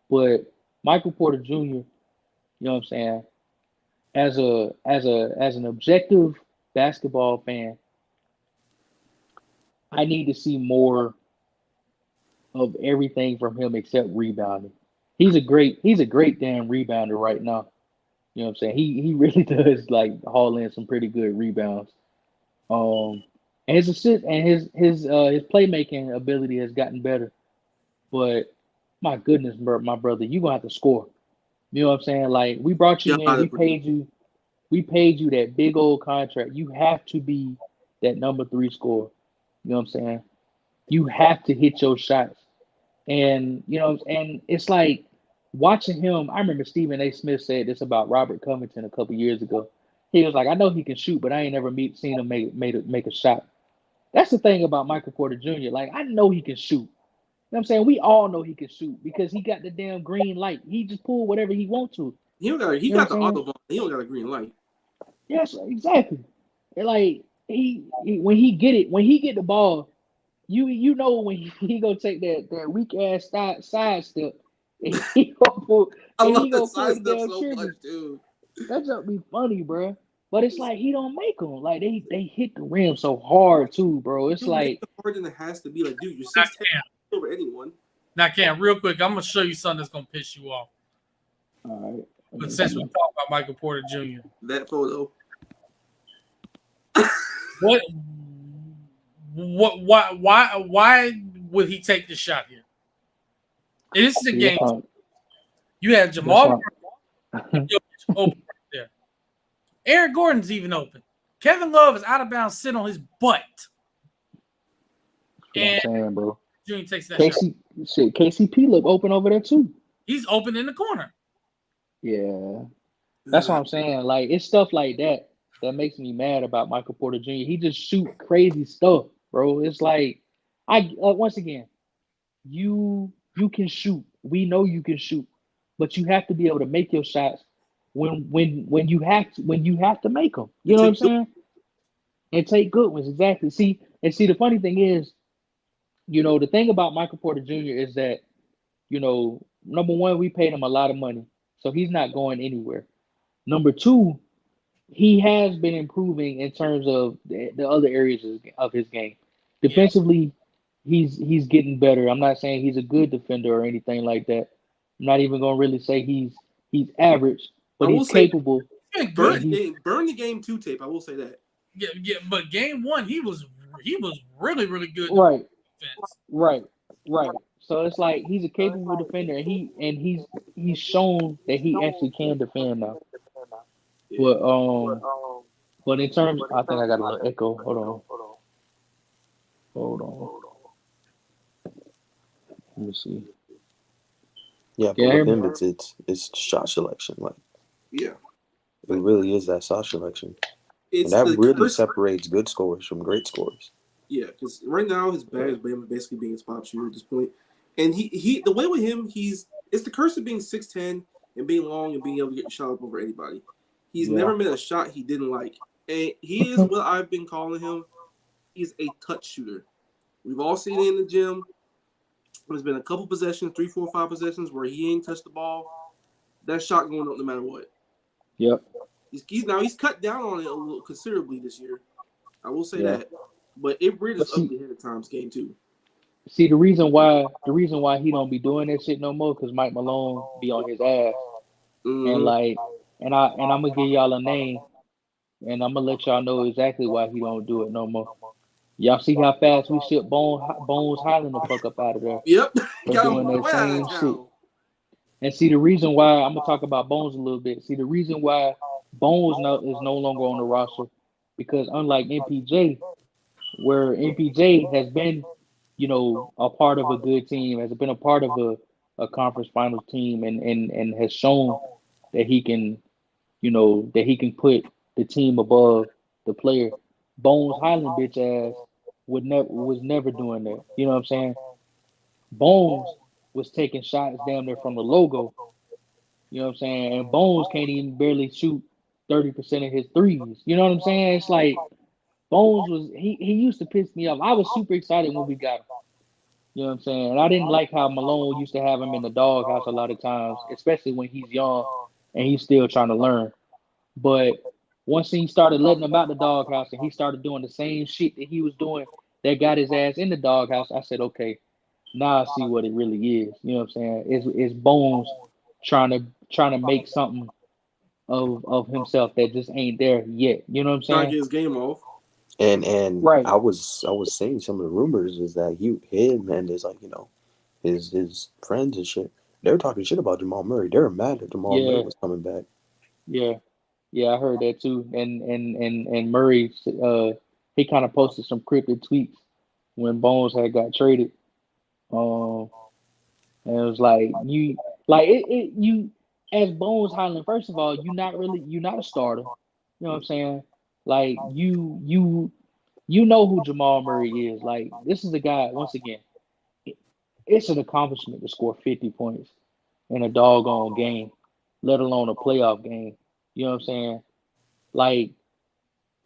But Michael Porter Jr., you know what I'm saying? As an objective basketball fan, I need to see more of everything from him except rebounding. He's a great damn rebounder right now. You know what I'm saying? He really does like haul in some pretty good rebounds. Um And his assist and his playmaking ability has gotten better. But my goodness, bro, my brother, you gonna have to score. You know what I'm saying? Like we brought you in, Gotta produce. we paid you that big old contract. You have to be that number 3 scorer. You know what I'm saying? You have to hit your shots. And and it's like watching him. I remember Stephen A. Smith said this about Robert Covington a couple years ago. He was like, "I know he can shoot, but I ain't never seen him make a shot." That's the thing about Michael Porter Jr. Like I know he can shoot. You know what I'm saying? We all know he can shoot because he got the damn green light. He just pull whatever he want to. He don't got. He You know got what the I'm saying? autobahn. He don't got a green light. Yes, exactly. And like when he get it, when he get the ball, you know when he gonna take that weak ass side step and he gonna pull I and love he the gonna pull side the step damn so much, trigger. dude. That just be funny, bro. But it's like he don't make them. Like they hit the rim so hard too, bro. It's You make like it harder than it has to be. Like, dude, you're Now, 6'10" Cam, over anyone. now, Cam, real quick, I'm gonna show you something that's gonna piss you off. all right. Let But me since we see. talk about Michael Porter Jr., That photo. what, why would he take the shot here? This is a See, game. that's why, You had that's Jamal why, Murray open right there. Aaron Gordon's even open. Kevin Love is out of bounds, sitting on his butt, what I'm and saying, bro. Jr. takes that shot. KCP look open over there too. He's open in the corner. Yeah. That's what I'm saying. Like it's stuff like that that makes me mad about Michael Porter Jr. He just shoot crazy stuff, bro. It's like once again, you can shoot. We know you can shoot, but you have to be able to make your shots when you have to make them. You know what I'm saying? And take good ones exactly. See the funny thing is, the thing about Michael Porter Jr. is that number one, we paid him a lot of money, so he's not going anywhere. Number two, he has been improving in terms of the other areas of his game. Yeah. Defensively, he's getting better. I'm not saying he's a good defender or anything like that. I'm not even gonna really say he's average, but I will he's say- capable. Burn the game 2 tape. I will say that. Yeah, but game 1 he was really, really good. Right, Defense. right. So it's like he's a capable defender, and he's shown that he actually can defend now. But in terms, I think I got a little echo. Hold on. Let me see. Yeah, but Yeah, with him, it's shot selection. Like Yeah. it really is that shot selection, It's and that the really curse- separates good scorers from great scorers. Yeah, because right now his bag is basically being a spot shooter at this point. And he the way with him, it's the curse of being 6'10" and being long and being able to get your shot up over anybody. He's Yeah. never made a shot he didn't like. And he is what I've been calling him. He's a touch shooter. We've all seen it in the gym. There's been a couple possessions, 3, 4, 5 possessions where he ain't touched the ball. That shot going up no matter what. Yep. He's cut down on it a little considerably this year. I will say Yeah. that. But it reared its But see- ugly head at times game too. See the reason why he don't be doing that shit no more because Mike Malone be on his ass and like and I'm gonna give y'all a name and I'm gonna let y'all know exactly why he don't do it no more. Y'all see how fast we ship Bones Highland the fuck up out of there Yep. for Got doing him that way out same of shit. town. And see the reason why I'm gonna talk about Bones a little bit. See the reason why Bones is no longer on the roster because unlike MPJ, where MPJ has been, a part of a good team, has been a part of a conference finals team, and has shown that he can, put the team above the player. Bones Highland bitch ass was never doing that. You know what I'm saying? Bones was taking shots damn near from the logo. You know what I'm saying? And Bones can't even barely shoot 30% of his threes. You know what I'm saying? It's like Bones he used to piss me off. I was super excited when we got him. You know what I'm saying? And I didn't like how Malone used to have him in the doghouse a lot of times, especially when he's young and he's still trying to learn. But once he started letting him out the doghouse and he started doing the same shit that he was doing that got his ass in the doghouse, I said, okay, now I see what it really is. You know what I'm saying? It's Bones trying to make something of himself that just ain't there yet. You know what I'm Trying to saying? get his game off. And Right. I was saying some of the rumors is that him and his like his friends and shit, they were talking shit about Jamal Murray. They were mad that Jamal Murray Yeah. was coming back. Yeah. Yeah. I heard that too. And Murray, he kind of posted some cryptic tweets when Bones had got traded. Um, and it was like you as Bones Highland. First of all, you're not a starter. You know what I'm saying? Like you know who Jamal Murray is. Like this is a guy. Once again, it's an accomplishment to score 50 points in a doggone game, let alone a playoff game. You know what I'm saying? Like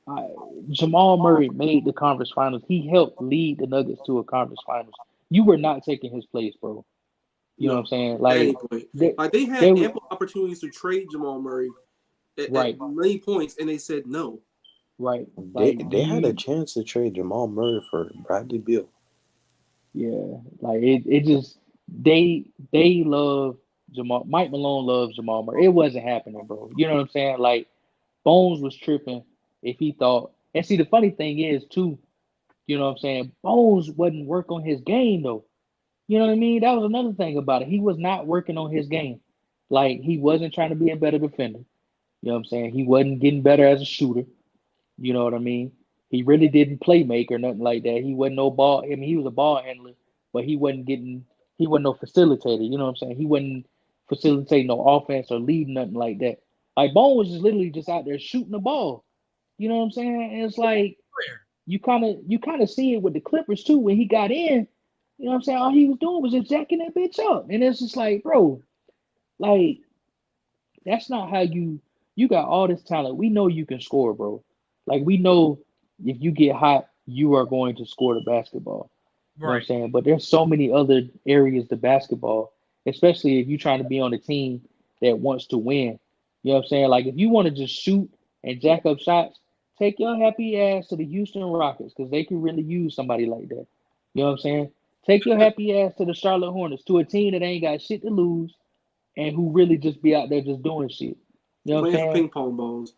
I, Jamal Murray made the conference finals. He helped lead the Nuggets to a conference finals. You were not taking his place, bro. You know what I'm No, saying? at any Like point. they, Like they they had were ample opportunities to trade Jamal Murray at right, many points, and they said no. right. They Like they had a you, chance to trade Jamal Murray for Bradley Beal. yeah. Like it just they love Jamal. Mike Malone loves Jamal Murray. It wasn't happening, bro. You know what I'm saying? Like Bones was tripping if he thought. And see, the funny thing is too. You know what I'm saying? Bones wasn't work on his game though. You know what I mean? That was another thing about it. He was not working on his game. Like he wasn't trying to be a better defender. You know what I'm saying? He wasn't getting better as a shooter. You know what I mean? He really didn't play make or nothing like that. He wasn't no ball. I mean, he was a ball handler, but he wasn't no facilitator. You know what I'm saying? He wasn't facilitating no offense or leading nothing like that. Like Bone was just literally just out there shooting the ball. You know what I'm saying? And it's like you kind of see it with the Clippers too when he got in. You know what I'm saying? All he was doing was just jacking that bitch up, and it's just like, bro, like that's not how you got all this talent. We know you can score, bro. Like we know if you get hot, you are going to score the basketball. You know what I'm Right. saying? But there's so many other areas to basketball, especially if you're trying to be on a team that wants to win. You know what I'm saying? Like if you want to just shoot and jack up shots, take your happy ass to the Houston Rockets because they can really use somebody like that. You know what I'm saying? Take your happy ass to the Charlotte Hornets, to a team that ain't got shit to lose and who really just be out there just doing shit. You know what I'm Playing for saying? ping pong balls.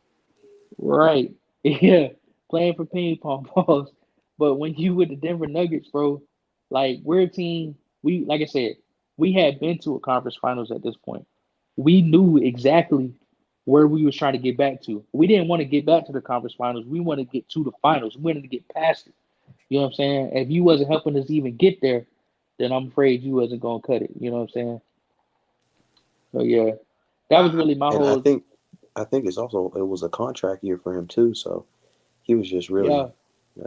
Right. Yeah. Playing for ping pong balls. But when you with the Denver Nuggets, bro, like we're a team, we like I said, we had been to a conference finals at this point. We knew exactly where we was trying to get back to. We didn't want to get back to the conference finals. We wanted to get to the finals. We wanted to get past it. You know what I'm saying? If you wasn't helping us even get there, then I'm afraid you wasn't gonna cut it. You know what I'm saying? So yeah, that was I, really my And whole I think it was a contract year for him too, so he was just yeah. really yeah.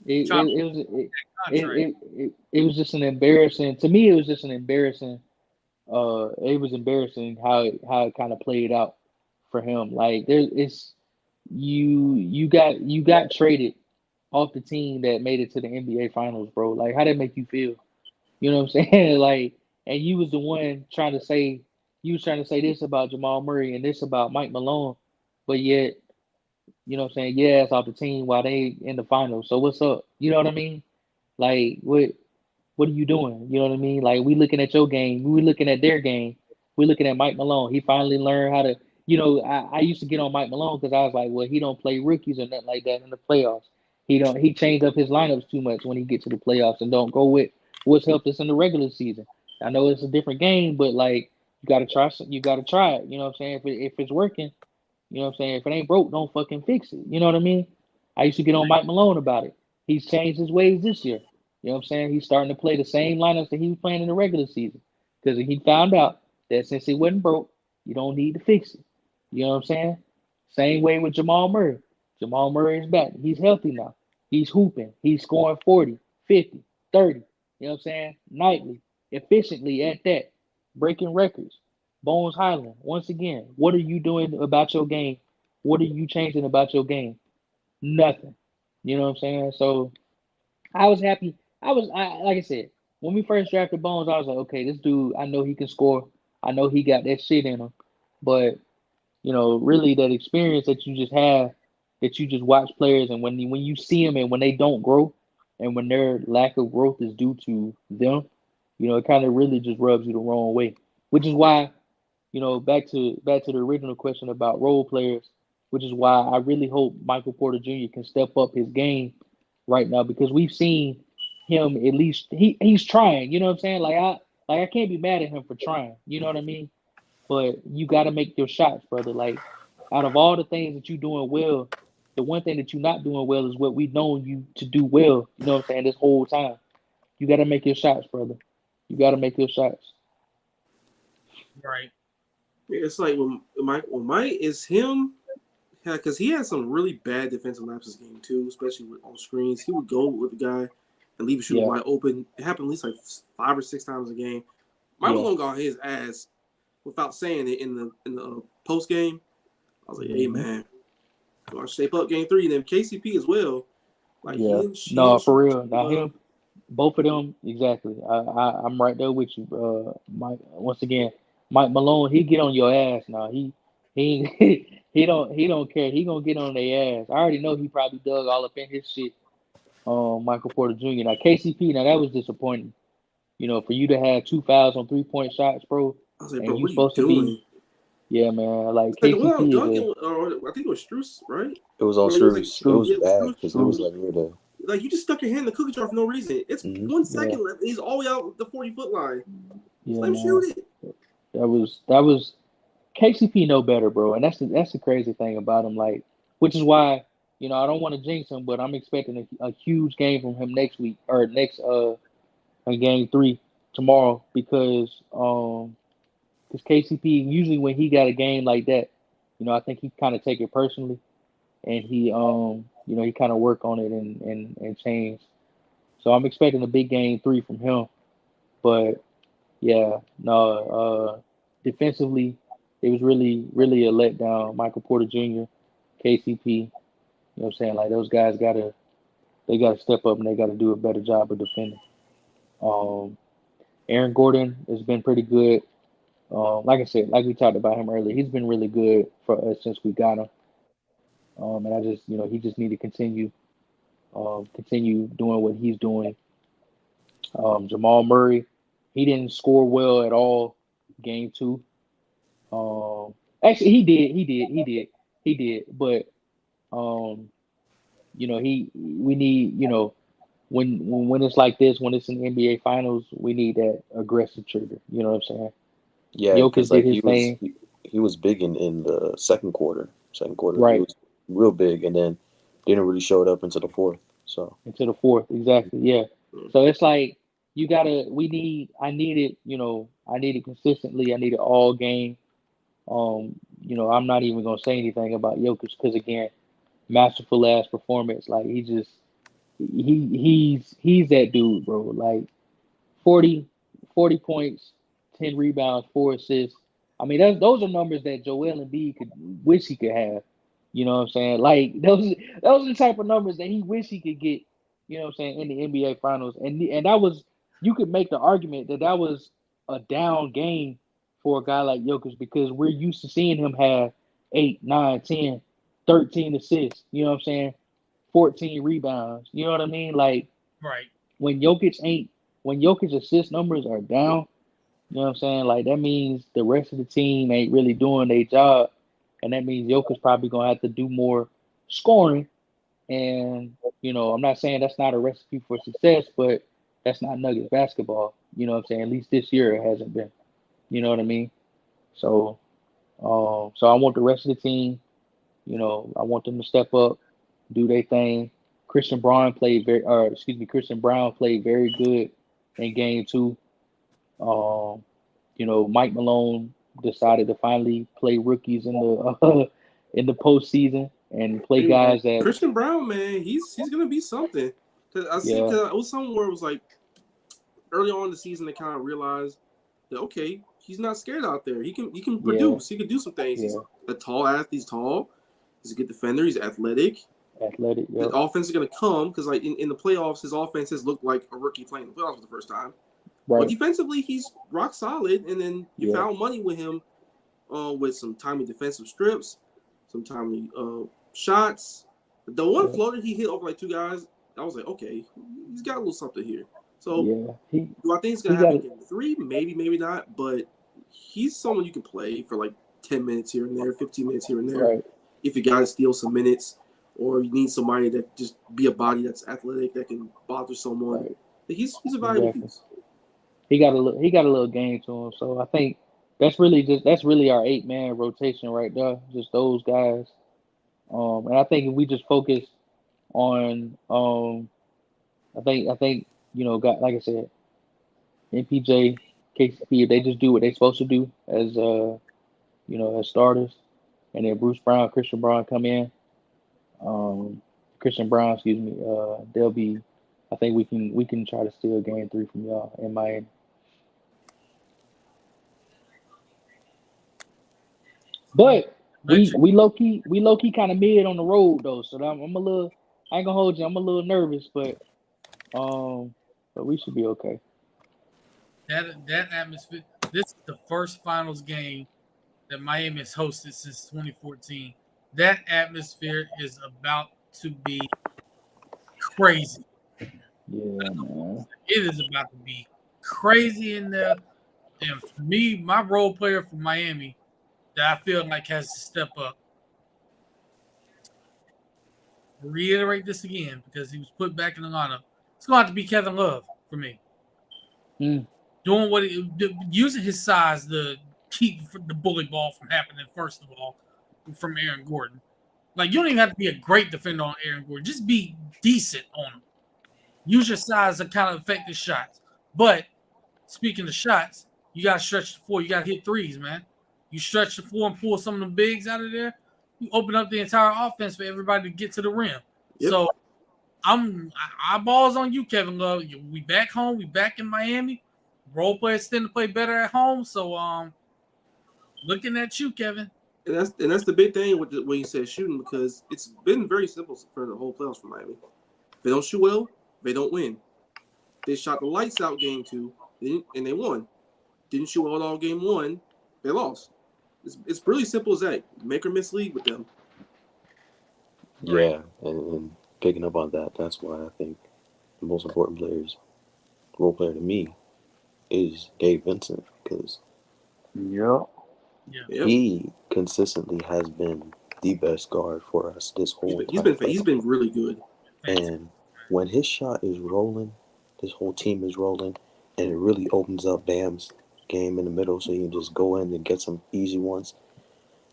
It trying to it, it was contract. it was just an embarrassing to me. It was just an embarrassing. It was embarrassing how it kind of played out for him. Like there, it's you got traded off the team that made it to the NBA Finals, bro. Like how that make you feel? You know what I'm saying? Like, and you was the one trying to say this about Jamal Murray and this about Mike Malone, but yet you know what I'm saying? Yeah, it's off the team while they in the finals. So what's up? You know what I mean? Like what are you doing? You know what I mean? Like we looking at your game, we looking at their game, we looking at Mike Malone. He finally learned how to. I used to get on Mike Malone because I was like, well, he don't play rookies or nothing like that in the playoffs. He changed up his lineups too much when he get to the playoffs and don't go with what's helped us in the regular season. I know it's a different game, but like you gotta try. You gotta try it. You know what I'm saying? If it's working, you know what I'm saying? If it ain't broke, don't fucking fix it. You know what I mean? I used to get on Mike Malone about it. He's changed his ways this year. You know what I'm saying? He's starting to play the same lineups that he was playing in the regular season. Because he found out that since it wasn't broke, you don't need to fix it. You know what I'm saying? Same way with Jamal Murray. Jamal Murray is back. He's healthy now. He's hooping. He's scoring 40, 50, 30. You know what I'm saying? Nightly, efficiently at that, breaking records. Bones Highland, once again, what are you doing about your game? What are you changing about your game? Nothing. You know what I'm saying? So I was happy. Like I said, when we first drafted Bones, I was like, okay, this dude, I know he can score. I know he got that shit in him. But really that experience that you just have, that you just watch players, and when you see them and when they don't grow, and when their lack of growth is due to them, it kind of really just rubs you the wrong way. Which is why back to the original question about role players. which is why I really hope Michael Porter Jr. can step up his game right now because we've seen him at least he's trying. You know what I'm saying? I can't be mad at him for trying. You know what I mean? But you got to make your shots, brother. Like out of all the things that you're doing well, the one thing that you're not doing well is what we've known you to do well. You know what I'm saying? This whole time, you got to make your shots, brother. You got to make your shots. Right. It's like when Mike is him, because he had some really bad defensive lapses game too, especially on screens. He would go with the guy and leave a shooter wide open. It happened at least like 5 or 6 times a game. Mike Malone got his ass without saying it in the post game. I was like, hey man, gonna shape up game 3. And then KCP as well. Like for real. Now him, both of them exactly. I'm right there with you, Mike. Once again, Mike Malone, he get on your ass now. He he don't care. He gonna get on their ass. I already know he probably dug all up in his shit. Michael Porter Jr. Now KCP, now that was disappointing. You know, for you to have 2 fouls on 3-point shots, bro. I was like, and bro, you supposed to be. Yeah, man. Like KCP I think it was Strus, right? It was on Strus. It was bad because it was like near the. Like you just stuck your hand in the cookie jar for no reason. It's 1 second left. He's all the way out the 40-foot line. Yeah, let him shoot it. That was KCP know better, bro. And that's the crazy thing about him. Like, which is why, you know, I don't want to jinx him, but I'm expecting a huge game from him next week or in game 3 tomorrow because KCP usually when he got a game like that, you know, I think he kind of take it personally, and he you know, he kind of work on it and change. So I'm expecting a big game 3 from him, but yeah, no, defensively it was really a letdown. Michael Porter Jr., KCP, you know what I'm saying? Like those guys gotta step up and they gotta do a better job of defending. Aaron Gordon has been pretty good. Like I said, like we talked about him earlier, he's been really good for us since we got him. And I just, you know, he just need to continue doing what he's doing. Jamal Murray, he didn't score well at all game 2. Actually, he did. But you know, we need, you know, when it's like this, when it's in the NBA Finals, we need that aggressive trigger. You know what I'm saying? Yeah, Jokic did his thing. He was big in the second quarter. Right. He was real big, and then didn't really show it up into the fourth. So into the fourth, exactly. Yeah. So it's like I need it consistently. I need it all game. You know, I'm not even gonna say anything about Jokic because again, masterful ass performance. Like he's that dude, bro. Like 40 points, 10 rebounds, 4 assists. I mean, those are numbers that Joel Embiid could wish he could have. You know what I'm saying? Like those are the type of numbers that he wish he could get. You know what I'm saying, in the NBA Finals, and that was, you could make the argument that was a down game for a guy like Jokic because we're used to seeing him have 8, 9, 10, 13 assists. You know what I'm saying? 14 rebounds. You know what I mean? Like right. When Jokic assist numbers are down, you know what I'm saying? Like that means the rest of the team ain't really doing their job. And that means Jokic's probably gonna have to do more scoring. And, you know, I'm not saying that's not a recipe for success, but that's not Nuggets basketball. You know what I'm saying? At least this year it hasn't been. You know what I mean? So I want the rest of the team, you know, I want them to step up, do their thing. Christian Brown played very good in game 2. You know, Mike Malone decided to finally play rookies in the postseason and play guys that Christian Brown, man, he's gonna be something. Cause it was somewhere it was like early on in the season they kind of realized that okay, he's not scared out there. He can produce. He can do some things. He's a tall athlete. He's tall. He's a good defender. He's athletic. Yep. The offense is gonna come because like in the playoffs, his offense has looked like a rookie playing the playoffs for the first time. Right. But defensively, he's rock solid. And then you found money with him with some timely defensive strips, some timely shots. The one floater he hit over like 2 guys, I was like, okay, he's got a little something here. So do I think it's going to happen in game 3? Maybe, maybe not. But he's someone you can play for like 10 minutes here and there, 15 minutes here and there. Right. if you got to steal some minutes or you need somebody that just be a body that's athletic that can bother someone. Right. He's a valuable Exactly. piece. He got a little game to him. So I think that's really our 8-man rotation right there. Just those guys. And I think if we just focus on I think got like I said, MPJ, KCP, if they just do what they're supposed to do as as starters, and then Bruce Brown, Christian Brown come in. Christian Brown, excuse me. They'll be. I think we can try to steal game 3 from y'all in Miami. But we low key kind of mid on the road though, so I'm a little. I ain't gonna hold you. I'm a little nervous, but we should be okay. That atmosphere. This is the first finals game that Miami has hosted since 2014. That atmosphere is about to be crazy. Yeah, man. It is about to be crazy in there. And for me, my role player for Miami that I feel like has to step up. Reiterate this again because he was put back in the lineup. It's going to have to be Kevin Love for me. Doing using his size to keep the bully ball from happening, first of all, from Aaron Gordon. Like, you don't even have to be a great defender on Aaron Gordon. Just be decent on him. Use your size to kind of affect his shots. But speaking of shots, you got to stretch the floor. You got to hit threes, man. You stretch the floor and pull some of the bigs out of there. You open up the entire offense for everybody to get to the rim. Yep. So eyeballs on you, Kevin Love. We back home. We back in Miami. Role players tend to play better at home. So looking at you, Kevin. And that's the big thing when you said shooting, because it's been very simple for the whole playoffs for Miami. If they don't shoot well, they don't win. They shot the lights out game 2, and they won. Didn't shoot well all game 1, they lost. It's really simple as that. Make or miss league with them. Yeah, and picking up on that, that's why I think the most important role player to me is Gabe Vincent, because he consistently has been the best guard for us this whole time. He's been really good. And when his shot is rolling, this whole team is rolling, and it really opens up Bam's game in the middle, so you can just go in and get some easy ones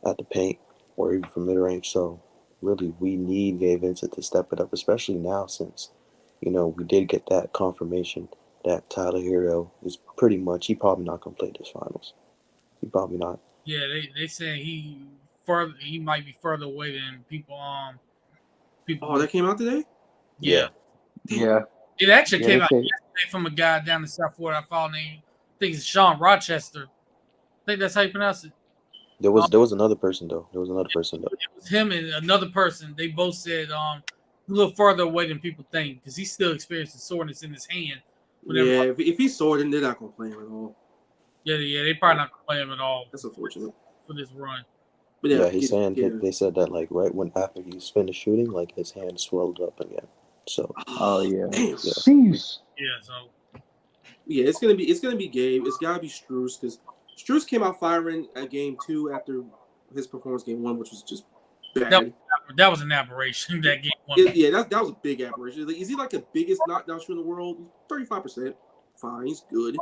at the paint or even from mid-range. So really, we need Gabe Vincent to step it up, especially now since, we did get that confirmation that Tyler Hero is pretty much, he probably not going to play this finals. He probably not. Yeah, they say he might be further away than people. Oh, that came out today? Yeah. It actually came out yesterday from a guy down in South Florida. I follow name. I think it's Sean Rochester. I think that's how you pronounce it. There was another person though. It was him and another person. They both said a little further away than people think because he's still experiencing soreness in his hand. Yeah, if he's sore, then they're not gonna play him at all. Yeah, they probably not gonna play him at all. That's unfortunate for this run. But they said that like right when after he's finished shooting, like his hand swelled up again. So Jeez. Yeah, it's gonna be Gabe. It's gotta be Strus because Strus came out firing at game 2 after his performance game 1, which was just bad. That was an aberration. That game 1. That was a big aberration. Like, is he like the biggest knockdown shooter in the world? 35%. Fine, he's good,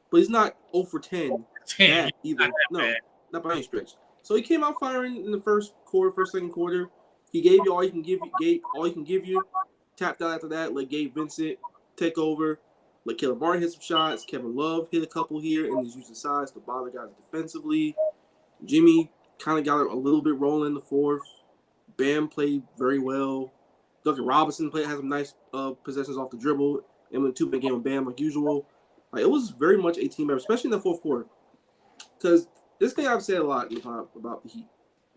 but he's not 0 for 10. Bad either. Not by any stretch. So he came out firing in the first second quarter. He gave you all he can give you. Tapped out after that. Let Gabe Vincent take over. Let Caleb Martin hit some shots. Kevin Love hit a couple here, and he's using size to bother guys defensively. Jimmy kind of got a little bit rolling in the fourth. Bam played very well. Duncan Robinson had some nice possessions off the dribble. And went 2-minute game with Bam like usual. Like, it was very much a team effort, especially in the fourth quarter. Because this thing I've said a lot about the Heat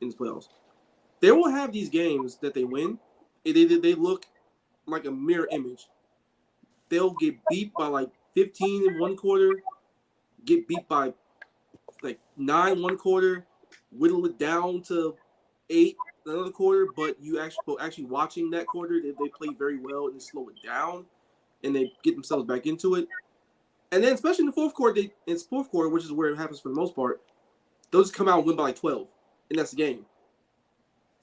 in the playoffs. They will have these games that they win. They look like a mirror image. They'll get beat by like 15 in one quarter, get beat by like 9 one quarter, whittle it down to 8 another quarter. But you actually watching that quarter, they play very well and they slow it down, and they get themselves back into it. And then especially in the fourth quarter, which is where it happens for the most part, they'll just come out and win by like 12, and that's the game.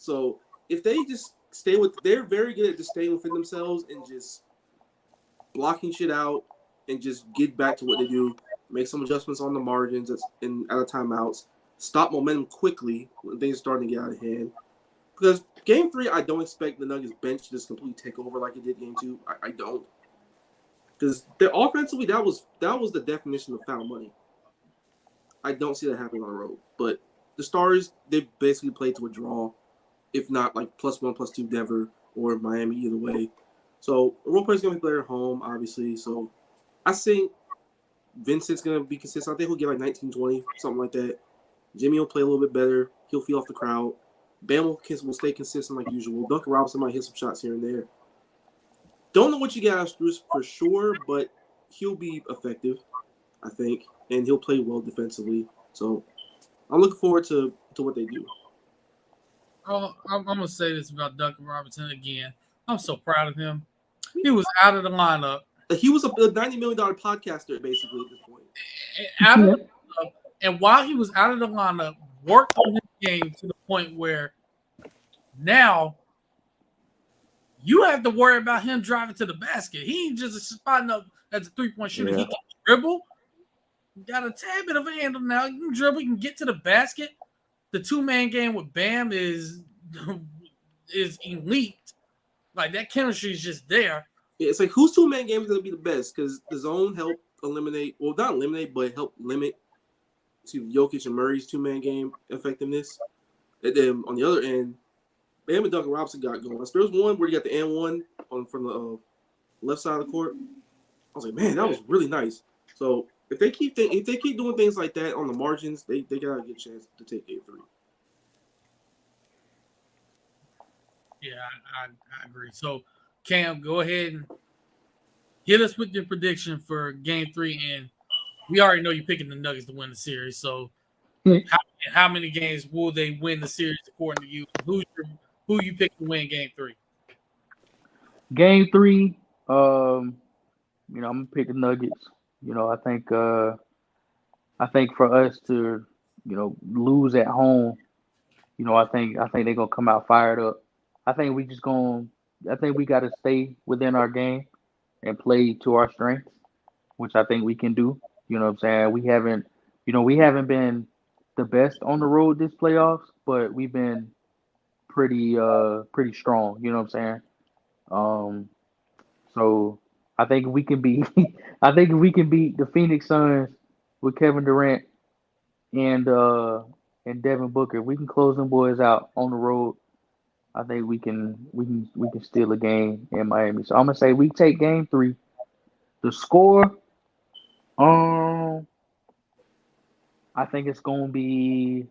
So if they just they're very good at just staying within themselves and just blocking shit out and just get back to what they do, make some adjustments on the margins and out of timeouts, stop momentum quickly when things are starting to get out of hand. Because game 3, I don't expect the Nuggets bench to just completely take over like it did game 2. I don't. Because offensively, that was the definition of foul money. I don't see that happening on the road. But the Stars, they basically played to a draw, if not like +1, +2 Denver or Miami, either way. So the role player's going to be better at home, obviously. So I think Vincent's going to be consistent. I think he'll get like 19, 20, something like that. Jimmy will play a little bit better. He'll feed off the crowd. Bam will stay consistent like usual. Duncan Robinson might hit some shots here and there. Don't know what you get out of Strus for sure, but he'll be effective, I think, and he'll play well defensively. So I'm looking forward to what they do. Oh, I'm gonna say this about Duncan Robinson again. I'm so proud of him. He was out of the lineup. He was a $90 million podcaster basically at this point. Out of the lineup, and while he was out of the lineup, worked on his game to the point where now you have to worry about him driving to the basket. He ain't just spotting up as a 3-point shooter. Yeah. He can dribble. Got a tad bit of a handle now. You can dribble. You can get to the basket. The 2-man game with Bam is elite. Like, that chemistry is just there. Yeah, it's like whose 2-man game is going to be the best? Because the zone helped eliminate, well, not eliminate, but help limit to Jokic and Murray's 2-man game effectiveness. And then on the other end, Bam and Duncan Robinson got going. There was one where you got the and-one from the left side of the court. I was like, man, that was really nice. So if they keep doing things like that on the margins, they got a good chance to take game 3. Yeah, I agree. So, Cam, go ahead and hit us with your prediction for game 3. And we already know you're picking the Nuggets to win the series. So, how many games will they win the series according to you? Who you pick to win game 3? Game 3, I'm gonna pick the Nuggets. I think for us to, lose at home, I think they're gonna come out fired up. I think we gotta stay within our game and play to our strengths, which I think we can do. You know what I'm saying? We haven't been the best on the road this playoffs, but we've been pretty strong. You know what I'm saying? So I think we can beat the Phoenix Suns with Kevin Durant and Devin Booker. If we can close them boys out on the road, I think we can steal a game in Miami. So I'm gonna say we take game 3. The score, I think it's gonna be,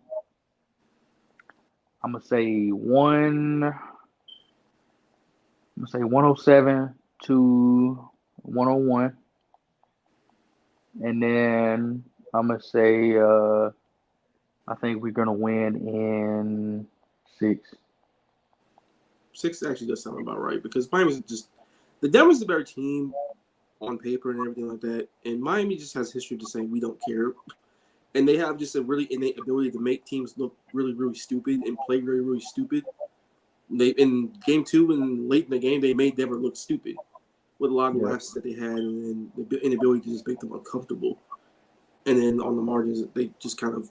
I'm gonna say 107 to 101. And then I'm gonna say I think we're gonna win in 6. 6 actually does sound about right because Miami's the Denver's the better team on paper and everything like that, and Miami just has history of just saying we don't care, and they have just a really innate ability to make teams look really, really stupid and play really, really stupid. They in game 2 and late in the game they made Denver look stupid with a lot of the lapses that they had and the inability to just make them uncomfortable, and then on the margins they just kind of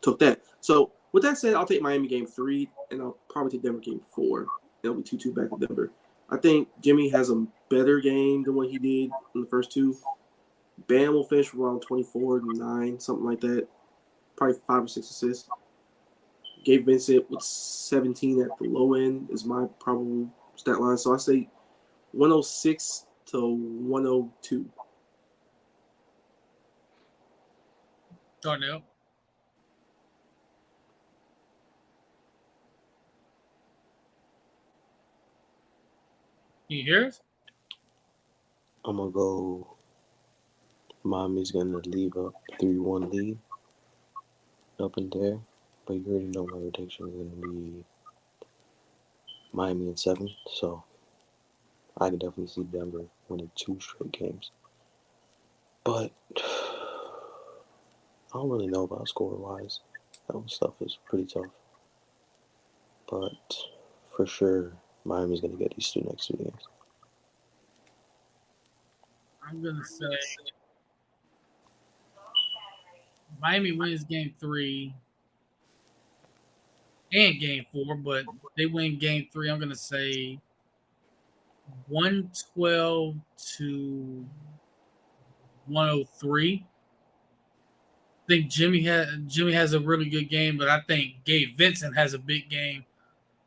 took that. So with that said, I'll take Miami game 3 and I'll probably take Denver game 4. It'll be 2-2 back to Denver. I think Jimmy has a better game than what he did in the first 2. Bam will finish around 24-9, something like that. Probably 5 or 6 assists. Gabe Vincent with 17 at the low end is my probable stat line. So I say 106 to 102. Darnell. Can you hear us? I'm gonna go. Miami's gonna leave a 3-1 lead up in there, but you already know my prediction is gonna be Miami in 7. So I can definitely see Denver winning 2 straight games. But I don't really know about score wise. That stuff is pretty tough. but for sure, Miami's going to get these next two games. I'm gonna say Miami wins game 3 and game 4, but they win game 3. I'm gonna say 112 to 103. I think Jimmy has a really good game, but I think Gabe Vincent has a big game.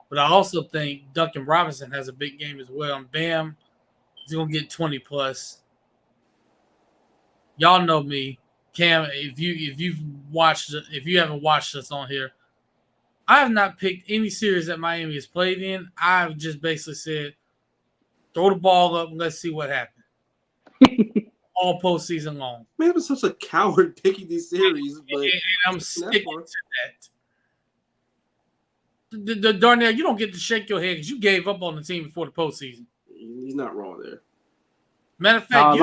But I also think Duncan Robinson has a big game as well. And Bam is gonna get 20 plus. Y'all know me, Cam. If you haven't watched us on here, I have not picked any series that Miami has played in. I've just basically said, throw the ball up and let's see what happens. All postseason long. Man, I'm such a coward picking these series, but and I'm sticking to that. The Darnell, you don't get to shake your head because you gave up on the team before the postseason. He's not wrong there. Matter of fact,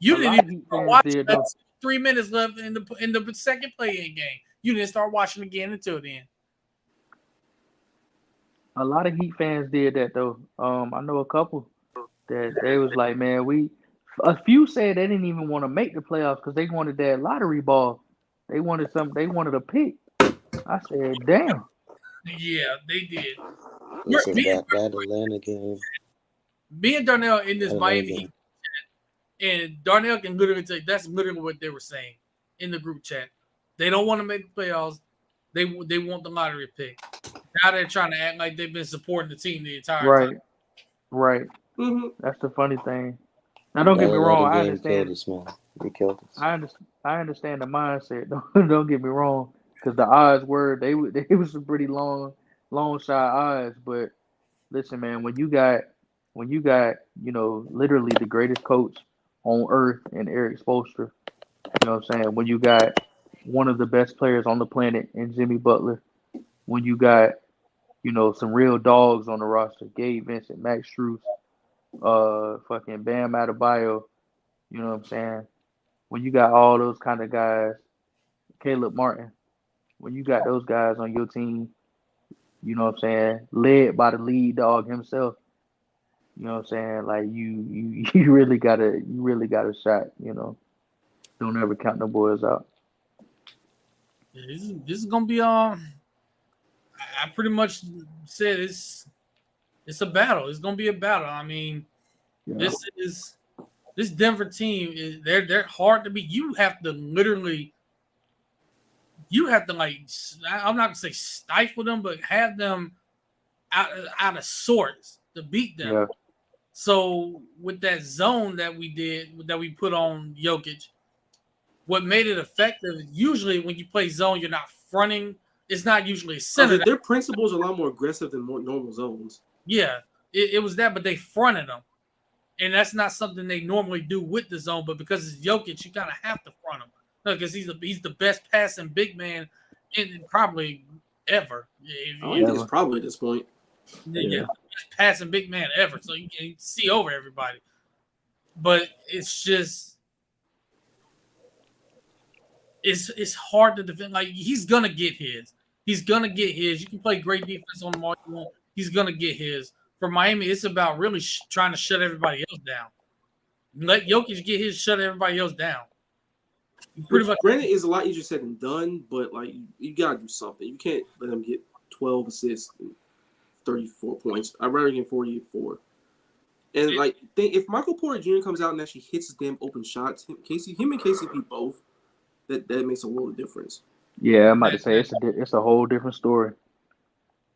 you a didn't lot of even Heat start fans watching. did, That's 3 minutes left in the second play-in game. You didn't start watching again until then. A lot of Heat fans did that though. I know a couple that they was like, man, a few said they didn't even want to make the playoffs because they wanted that lottery ball. They wanted a pick. I said, damn. Yeah, they did. Listen, that Atlanta game. Me and Darnell in this Miami Heat chat, and Darnell can literally tell you that's literally what they were saying in the group chat. They don't want to make the playoffs. They want the lottery pick. Now they're trying to act like they've been supporting the team the entire time. Right. Mm-hmm. That's the funny thing. Now, don't get me wrong. I understand. They killed us. I understand the mindset. Don't get me wrong, because the odds were they was some pretty long shot odds. But listen, man, when you got literally the greatest coach on earth in Eric Spoelstra, you know what I'm saying? When you got one of the best players on the planet in Jimmy Butler, when you got some real dogs on the roster, Gabe Vincent, Max Strus, fucking Bam Adebayo, you know what I'm saying? When you got all those kind of guys, Caleb Martin, when you got those guys on your team, you know what I'm saying, led by the lead dog himself, you know what I'm saying? Like you really got a shot, Don't ever count the boys out. Yeah, this is gonna be I pretty much said it's a battle. It's gonna be a battle. I mean, Yeah. this Denver team they're hard to beat. You have to like, I'm not gonna say stifle them, but have them out of sorts to beat them. Yeah. So with that zone that we put on Jokic, what made it effective is usually when you play zone, you're not fronting. It's not usually centered. Their principles are a lot more aggressive than more normal zones. Yeah, it was that, but they fronted them. And that's not something they normally do with the zone, but because it's Jokic, you kind of have to front him. Because he's the best passing big man in probably ever. I think it's probably at this point. Yeah, best passing big man ever. So you can see over everybody. But it's just it's hard to defend. Like, he's gonna get his. He's gonna get his. You can play great defense on him all you want. He's gonna get his. For Miami, it's about really trying to shut everybody else down. Let Jokic get his, shut everybody else down. Pretty much. Granted, it's a lot easier said than done, but like you gotta do something. You can't let him get 12 assists and 34 points. I'd rather get 44. And if Michael Porter Jr. comes out and actually hits his damn open shots, him and KCP both, that makes a world of difference. Yeah, I'm about to say it's a whole different story.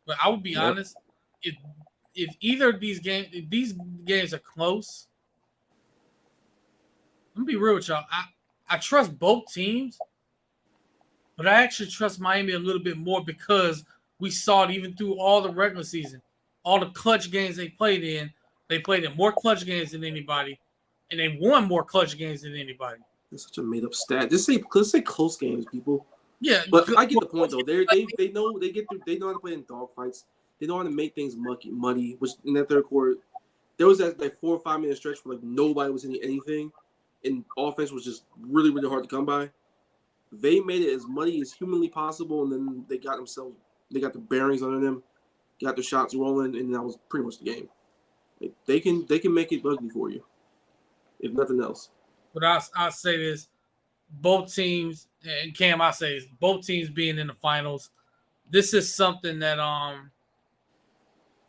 But I would be honest, if either of these games are close, I'm gonna be real with y'all. I trust both teams, but I actually trust Miami a little bit more because we saw it even through all the regular season, all the clutch games they played in. They played in more clutch games than anybody, and they won more clutch games than anybody. That's such a made up stat. Let's say close games, people. Yeah, but I get the point though. They know how to play in dogfights. They know how to make things muddy. Which in that third quarter, there was that 4 or 5 minute stretch where nobody was hitting anything, and offense was just really really hard to come by. They made it as muddy as humanly possible, and then they got the bearings under them, got the shots rolling, and that was pretty much the game. Like, they can make it ugly for you, if nothing else. But I'll say this: both teams, and Cam, I say this, both teams being in the finals. This is something that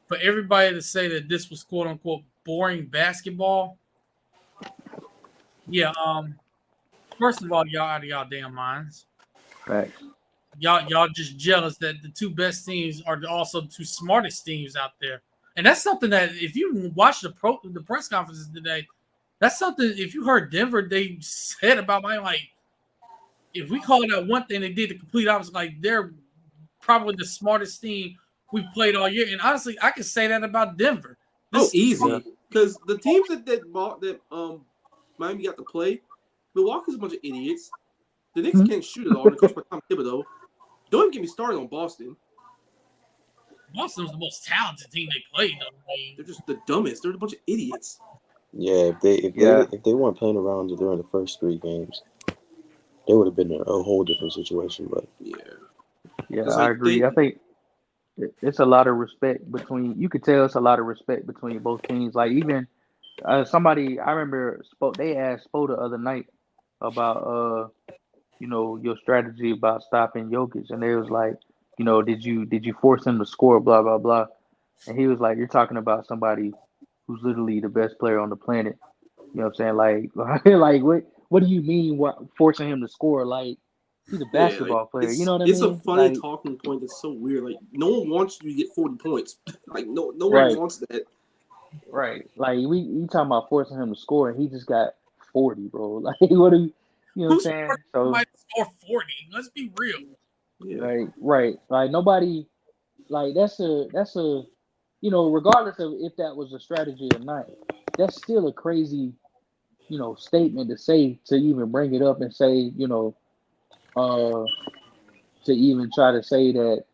for everybody to say that this was quote unquote boring basketball. Yeah. First of all, y'all out of y'all damn minds. Right. Y'all just jealous that the two best teams are also the two smartest teams out there. And that's something that if you watch the press conferences today, that's something if you heard Denver, they said about my like if we call it out one thing, they did the complete opposite. Like they're probably the smartest team we've played all year. And honestly, I can say that about Denver. Easy. Because the teams that Miami got to play, Milwaukee's a bunch of idiots. The Knicks can't shoot at all. They're coached by Tom Thibodeau. Don't even get me started on Boston. Boston's the most talented team they played. They're just the dumbest. They're a bunch of idiots. Yeah, if they weren't playing around during the first 3 games, they would have been in a whole different situation. But yeah, I agree. I think it's a lot of respect between. You could tell it's a lot of respect between both teams. Like even somebody I remember they asked Spo the other night about your strategy about stopping Jokic, and they was like, did you force him to score? Blah blah blah, and he was like, you're talking about somebody who's literally the best player on the planet. You know what I'm saying? Like what do you mean? What forcing him to score? Like he's a basketball player. You know what I mean? It's a funny talking point that's so weird. Like no one wants you to get 40 points. Like no one wants that. Right. Like we talking about forcing him to score, and he just got 40, bro. Like what do you know what I'm saying? So might score 40. Let's be real. Yeah. Right. Like nobody. Like that's a regardless of if that was a strategy or not, that's still a crazy statement to say, to even bring it up and say, to even try to say that,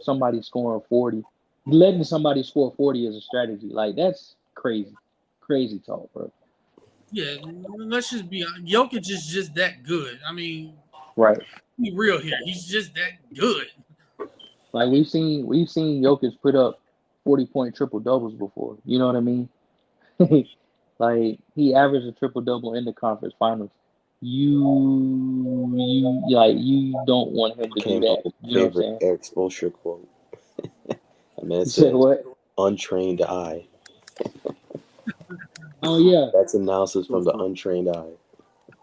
somebody scoring 40, letting somebody score 40 is a strategy. Like that's crazy talk, bro. Yeah, let's just be honest. Jokic is just that good. I mean, right. Be real here. He's just that good. Like we've seen Jokic put up 40-point triple doubles before. You know what I mean? Like he averaged a triple double in the conference finals. You don't want him to do that. You know what I'm saying? Eric Spoelstra quote. I mean, it said what? Untrained eye. Oh yeah. That's analysis from the untrained eye.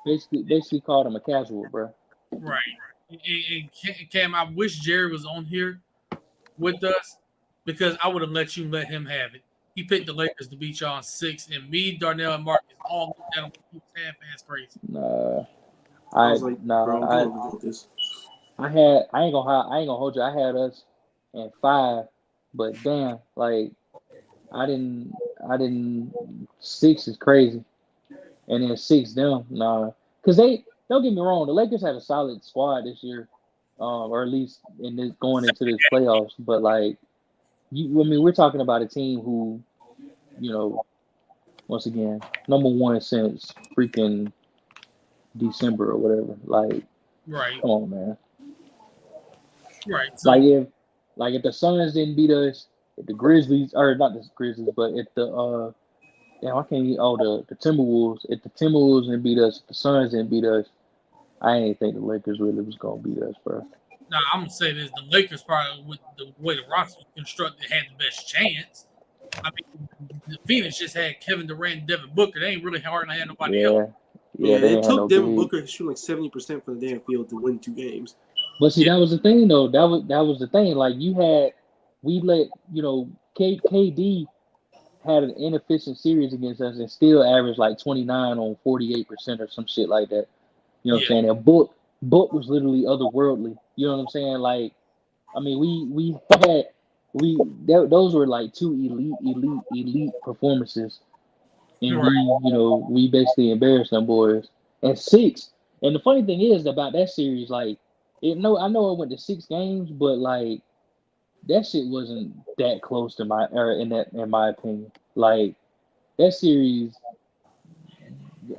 Basically called him a casual, bro. Right. And Cam, I wish Jerry was on here with us because I would have let him have it. He picked the Lakers to beat y'all in 6, and me, Darnell, and Marcus all looked at him half-ass crazy. Nah. I was like, bro, I ain't gonna hold you. I had us in 5, but damn, like I didn't 6 is crazy. And then 6 them, nah. Cause they don't get me wrong, the Lakers have a solid squad this year. Or at least going into this playoffs. But like we're talking about a team who, once again, number 1 since freaking December or whatever. Like, right. Come on, man. Right. So, if the Suns didn't beat us, if the Grizzlies, or not the Grizzlies, but if the the Timberwolves, if the Timberwolves didn't beat us, if the Suns didn't beat us, I ain't think the Lakers really was gonna beat us, bro. Now I'm gonna say this: the Lakers probably, with the way the roster was constructed, had the best chance. I mean, the Phoenix just had Kevin Durant and Devin Booker. They ain't really hardly had nobody else. Yeah, it took Devin Booker shooting like 70% from the damn field to win 2 games. But see, that was the thing, though. That was the thing. Like KD had an inefficient series against us and still averaged like 29 on 48% or some shit like that. You know what I'm saying? And Book was literally otherworldly. You know what I'm saying? Like, I mean, those were like 2 elite performances, and we basically embarrassed them boys. And 6. And the funny thing is about that series, like, I know it went to 6 games, but like that shit wasn't that close to in my opinion. Like that series,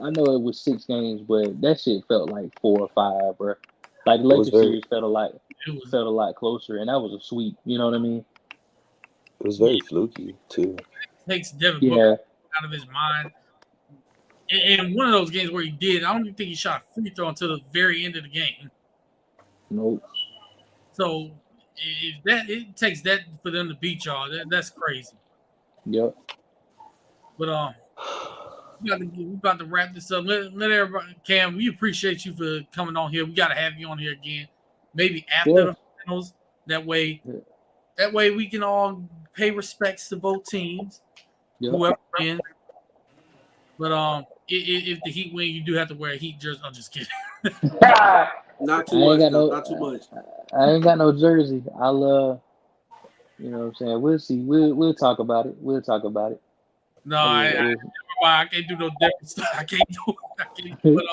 I know it was 6 games, but that shit felt like 4 or 5, bro. Like the Lakers series felt a lot closer, and that was a sweep. You know what I mean? It was very fluky too. Takes Devin Booker out of his mind. And one of those games where he did, I don't even think he shot a free throw until the very end of the game. Nope. So if that it takes that for them to beat y'all, that's crazy. Yep. But we about to wrap this up. Let everybody, Cam, we appreciate you for coming on here. We got to have you on here again, maybe after the finals. That way we can all pay respects to both teams, whoever wins. But if the Heat win, you do have to wear a Heat jersey. I'm just kidding. Not too much. Not too much. I ain't got no jersey. I'll you know what I'm saying? We'll see. We'll talk about it. No, I can't do no different stuff. I can't do it. But,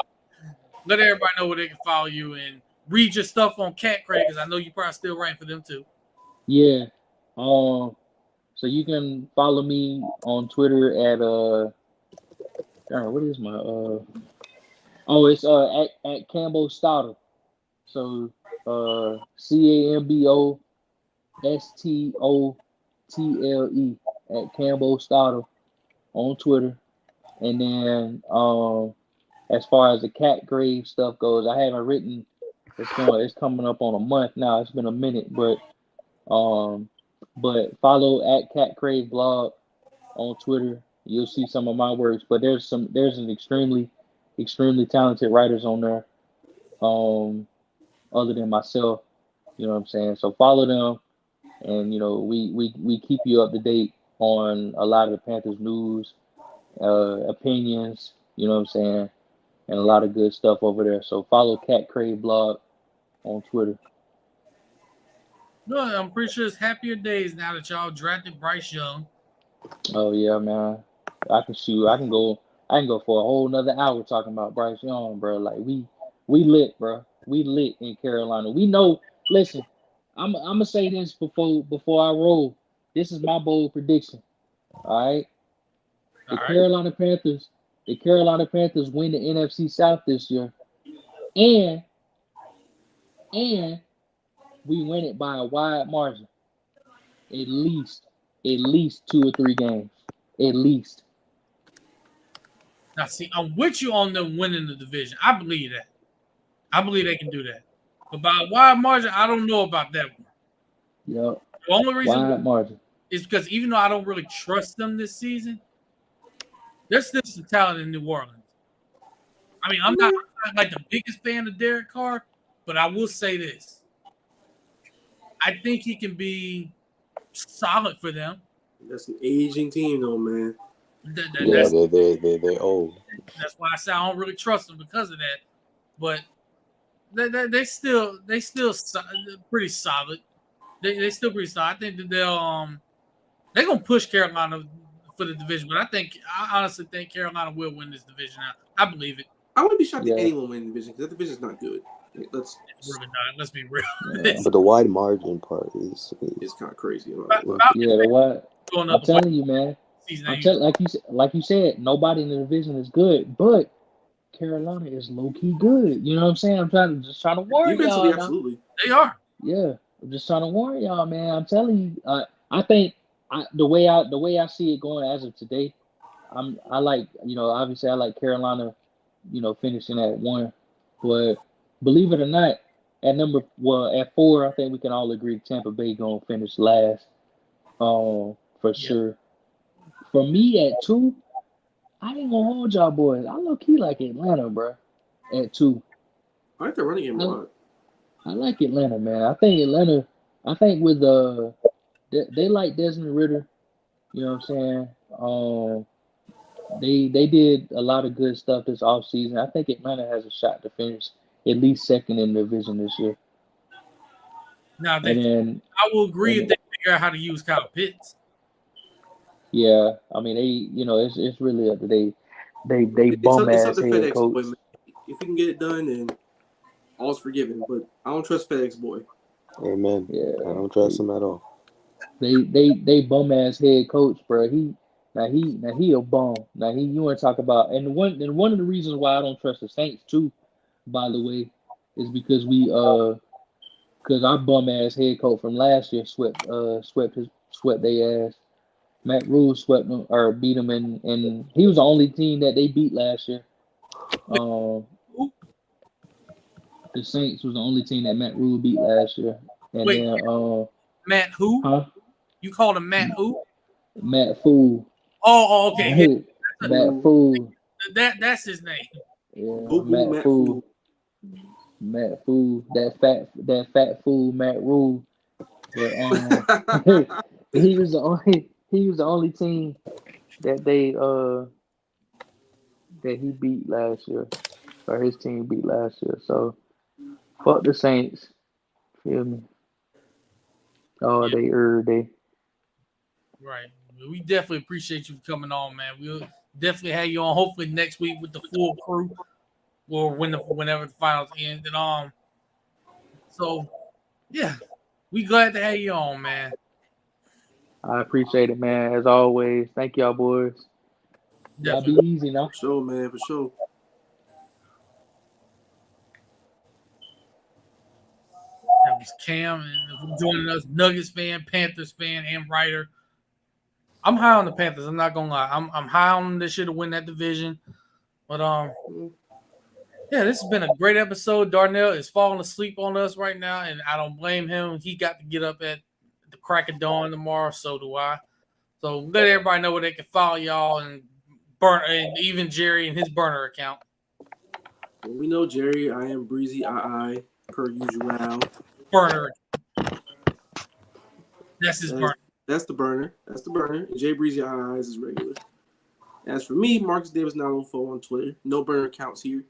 let everybody know where they can follow you and read your stuff on Cat Craig, because I know you probably still writing for them too. Yeah. So you can follow me on Twitter at what is my it's at Cambo Stouter. So CAMBO STOTLE at Cambo Stouter on Twitter. And then as far as the Cat Grave stuff goes, I haven't written. It's coming up on a month now. It's been a minute, but follow at Cat Crave blog on Twitter. You'll see some of my works, but there's an extremely talented writers on there, other than myself. You know what I'm saying? So follow them, and we keep you up to date on a lot of the Panthers news, opinions. You know what I'm saying, and a lot of good stuff over there. So follow Cat Crave blog on Twitter. No, I'm pretty sure it's happier days now that y'all drafted Bryce Young. Oh yeah, man. I can go for a whole nother hour talking about Bryce Young, bro. Like we lit, bro. We lit in Carolina. We know. Listen, I'm gonna say this before I roll. This is my bold prediction. All right. The Carolina Panthers win the NFC South this year, and we win it by a wide margin. At least 2 or 3 games. At least. Now, see, I'm with you on them winning the division. I believe that. I believe they can do that. But by a wide margin, I don't know about that one. Yep. The only reason wide margin is because even though I don't really trust them this season, there's still some talent in New Orleans. I mean, I'm not like the biggest fan of Derek Carr, but I will say this. I think he can be solid for them. That's an aging team, though, man. They're old. That's why I say I don't really trust them because of that. But they still pretty solid. They still pretty solid. I think that they're gonna push Carolina for the division. But I honestly think Carolina will win this division out. I believe it. I wouldn't be shocked if anyone win the division because that division's not good. It's really not. Let's be real. But the wide margin part is kind of crazy. The wide. I'm telling you, man. Like you said, nobody in the division is good, but Carolina is low key good. You know what I'm saying? I'm trying to warn y'all. Absolutely, they are. Yeah, I'm just trying to warn y'all, man. I'm telling you. I think the way I see it going as of today, I like obviously I like Carolina, finishing at 1, but believe it or not, at 4, I think we can all agree Tampa Bay gonna finish last, for sure. For me at 2, I ain't gonna hold y'all boys. I low key like Atlanta, bro. At 2, I like the running game a lot. I like Atlanta, man. I think with they like Desmond Ritter. You know what I'm saying? They did a lot of good stuff this offseason. I think Atlanta has a shot to finish at least second in the division this year. Now, I will agree if they figure out how to use Kyle Pitts. Yeah, I mean it's really up to they bum ass head coach. Boy, if he can get it done, then all's forgiven. But I don't trust FedEx boy. Amen. Yeah, I don't trust him at all. They bum ass head coach, bro. He a bum. You want to talk about and one of the reasons why I don't trust the Saints too, by the way, is because because our bum ass head coach from last year swept swept their ass. Matt Rule swept them or beat them, and he was the only team that they beat last year. Who? The Saints was the only team that Matt Rule beat last year, and Wait, then Matt who? huh? You called him Matt who? Matt Fool. Oh, okay. Yeah, Matt Fool. that's his name. Yeah, Boo boo, Matt Matt Fool. Fool. Matt Fool. That fat fool Matt Rule. But he was the only team that he beat last year, or his team beat last year. So fuck the Saints. Feel me? All day, every day. Right. We definitely appreciate you for coming on, man. We'll definitely have you on hopefully next week with the full crew or whenever the finals end. And so yeah, we glad to have you on, man. I appreciate it, man. As always, thank y'all, boys. Y'all be Definitely. easy now. For sure, man. For sure. That was Cam and joining us, Nuggets fan, Panthers fan, and writer. I'm high on the Panthers. I'm not gonna lie. I'm high on them this year to win that division. But yeah, this has been a great episode. Darnell is falling asleep on us right now, and I don't blame him. He got to get up at the crack of dawn tomorrow. So do I. So let everybody know where they can follow y'all and and even Jerry and his burner account. Well, we know Jerry. I am Breezy. I per usual. Burner. That's his burner. That's the burner. That's the burner. Jay Breezy Eyes is regular. As for me, Marcus Davis 904 on Twitter. No burner accounts here.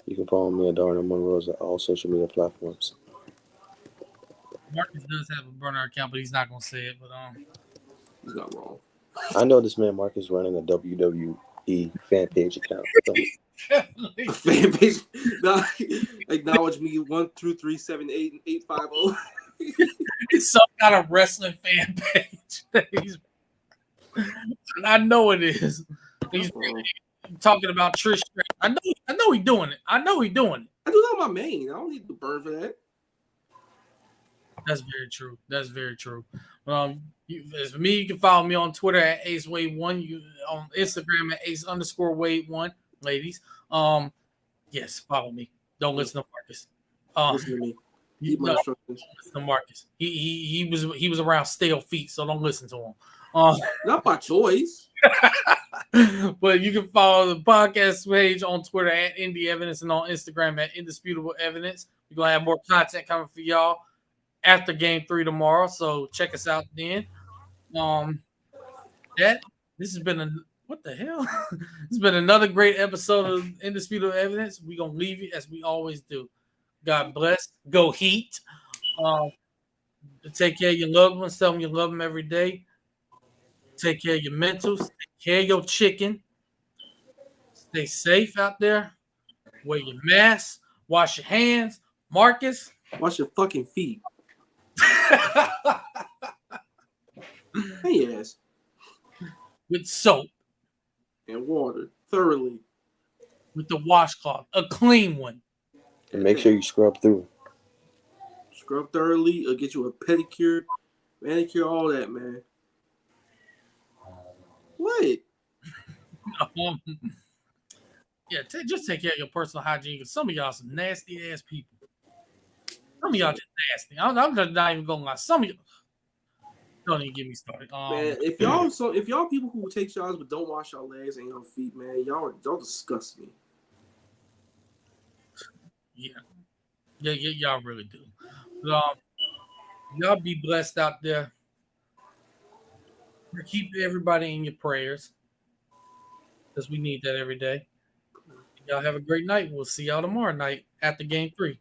You can follow me at Darnell Monroe on all social media platforms. Marcus does have a burner account, but he's not gonna say it. But He's not wrong. I know this man Mark is running a WWE fan page account. So definitely. Fan page. Acknowledge me 1 2 3 7 8 850. It's some kind of wrestling fan page. I know it is. He's talking about Trish Stratus. I know he's doing it. I know he's doing it. I do know my main. I don't need the burn for that. That's very true. That's very true. As for me, you can follow me on Twitter at AceWade1. You on Instagram at Ace_Wade1. Ladies, yes, follow me. Don't listen to Marcus. Listen to me. Keep my instructions. Listen to Marcus. He was around stale feet, so don't listen to him. Not by choice. But you can follow the podcast page on Twitter at Indie Evidence and on Instagram at Indisputable Evidence. We're gonna have more content coming for y'all after Game 3 tomorrow, so check us out then. This has been what the hell? This has been another great episode of Indisputable Evidence. We're gonna leave you as we always do. God bless. Go Heat. Take care of your loved ones. Tell them you love them every day. Take care of your mentals. Take care of your chicken. Stay safe out there. Wear your mask. Wash your hands. Marcus. Wash your fucking feet. Hey, ass. With soap. And water. Thoroughly. With the washcloth. A clean one. and make sure you scrub through. Scrub thoroughly or get you a pedicure, manicure, all that, man. What? Yeah, just take care of your personal hygiene because some of y'all some nasty ass people. Some of y'all just nasty. I'm just not even gonna lie. Some of y'all don't even get me started. Man, if y'all people who take showers but don't wash your legs and your feet, man, y'all disgust me. Yeah, y'all really do. But, y'all be blessed out there. Keep everybody in your prayers because we need that every day. Y'all have a great night. We'll see y'all tomorrow night after Game 3.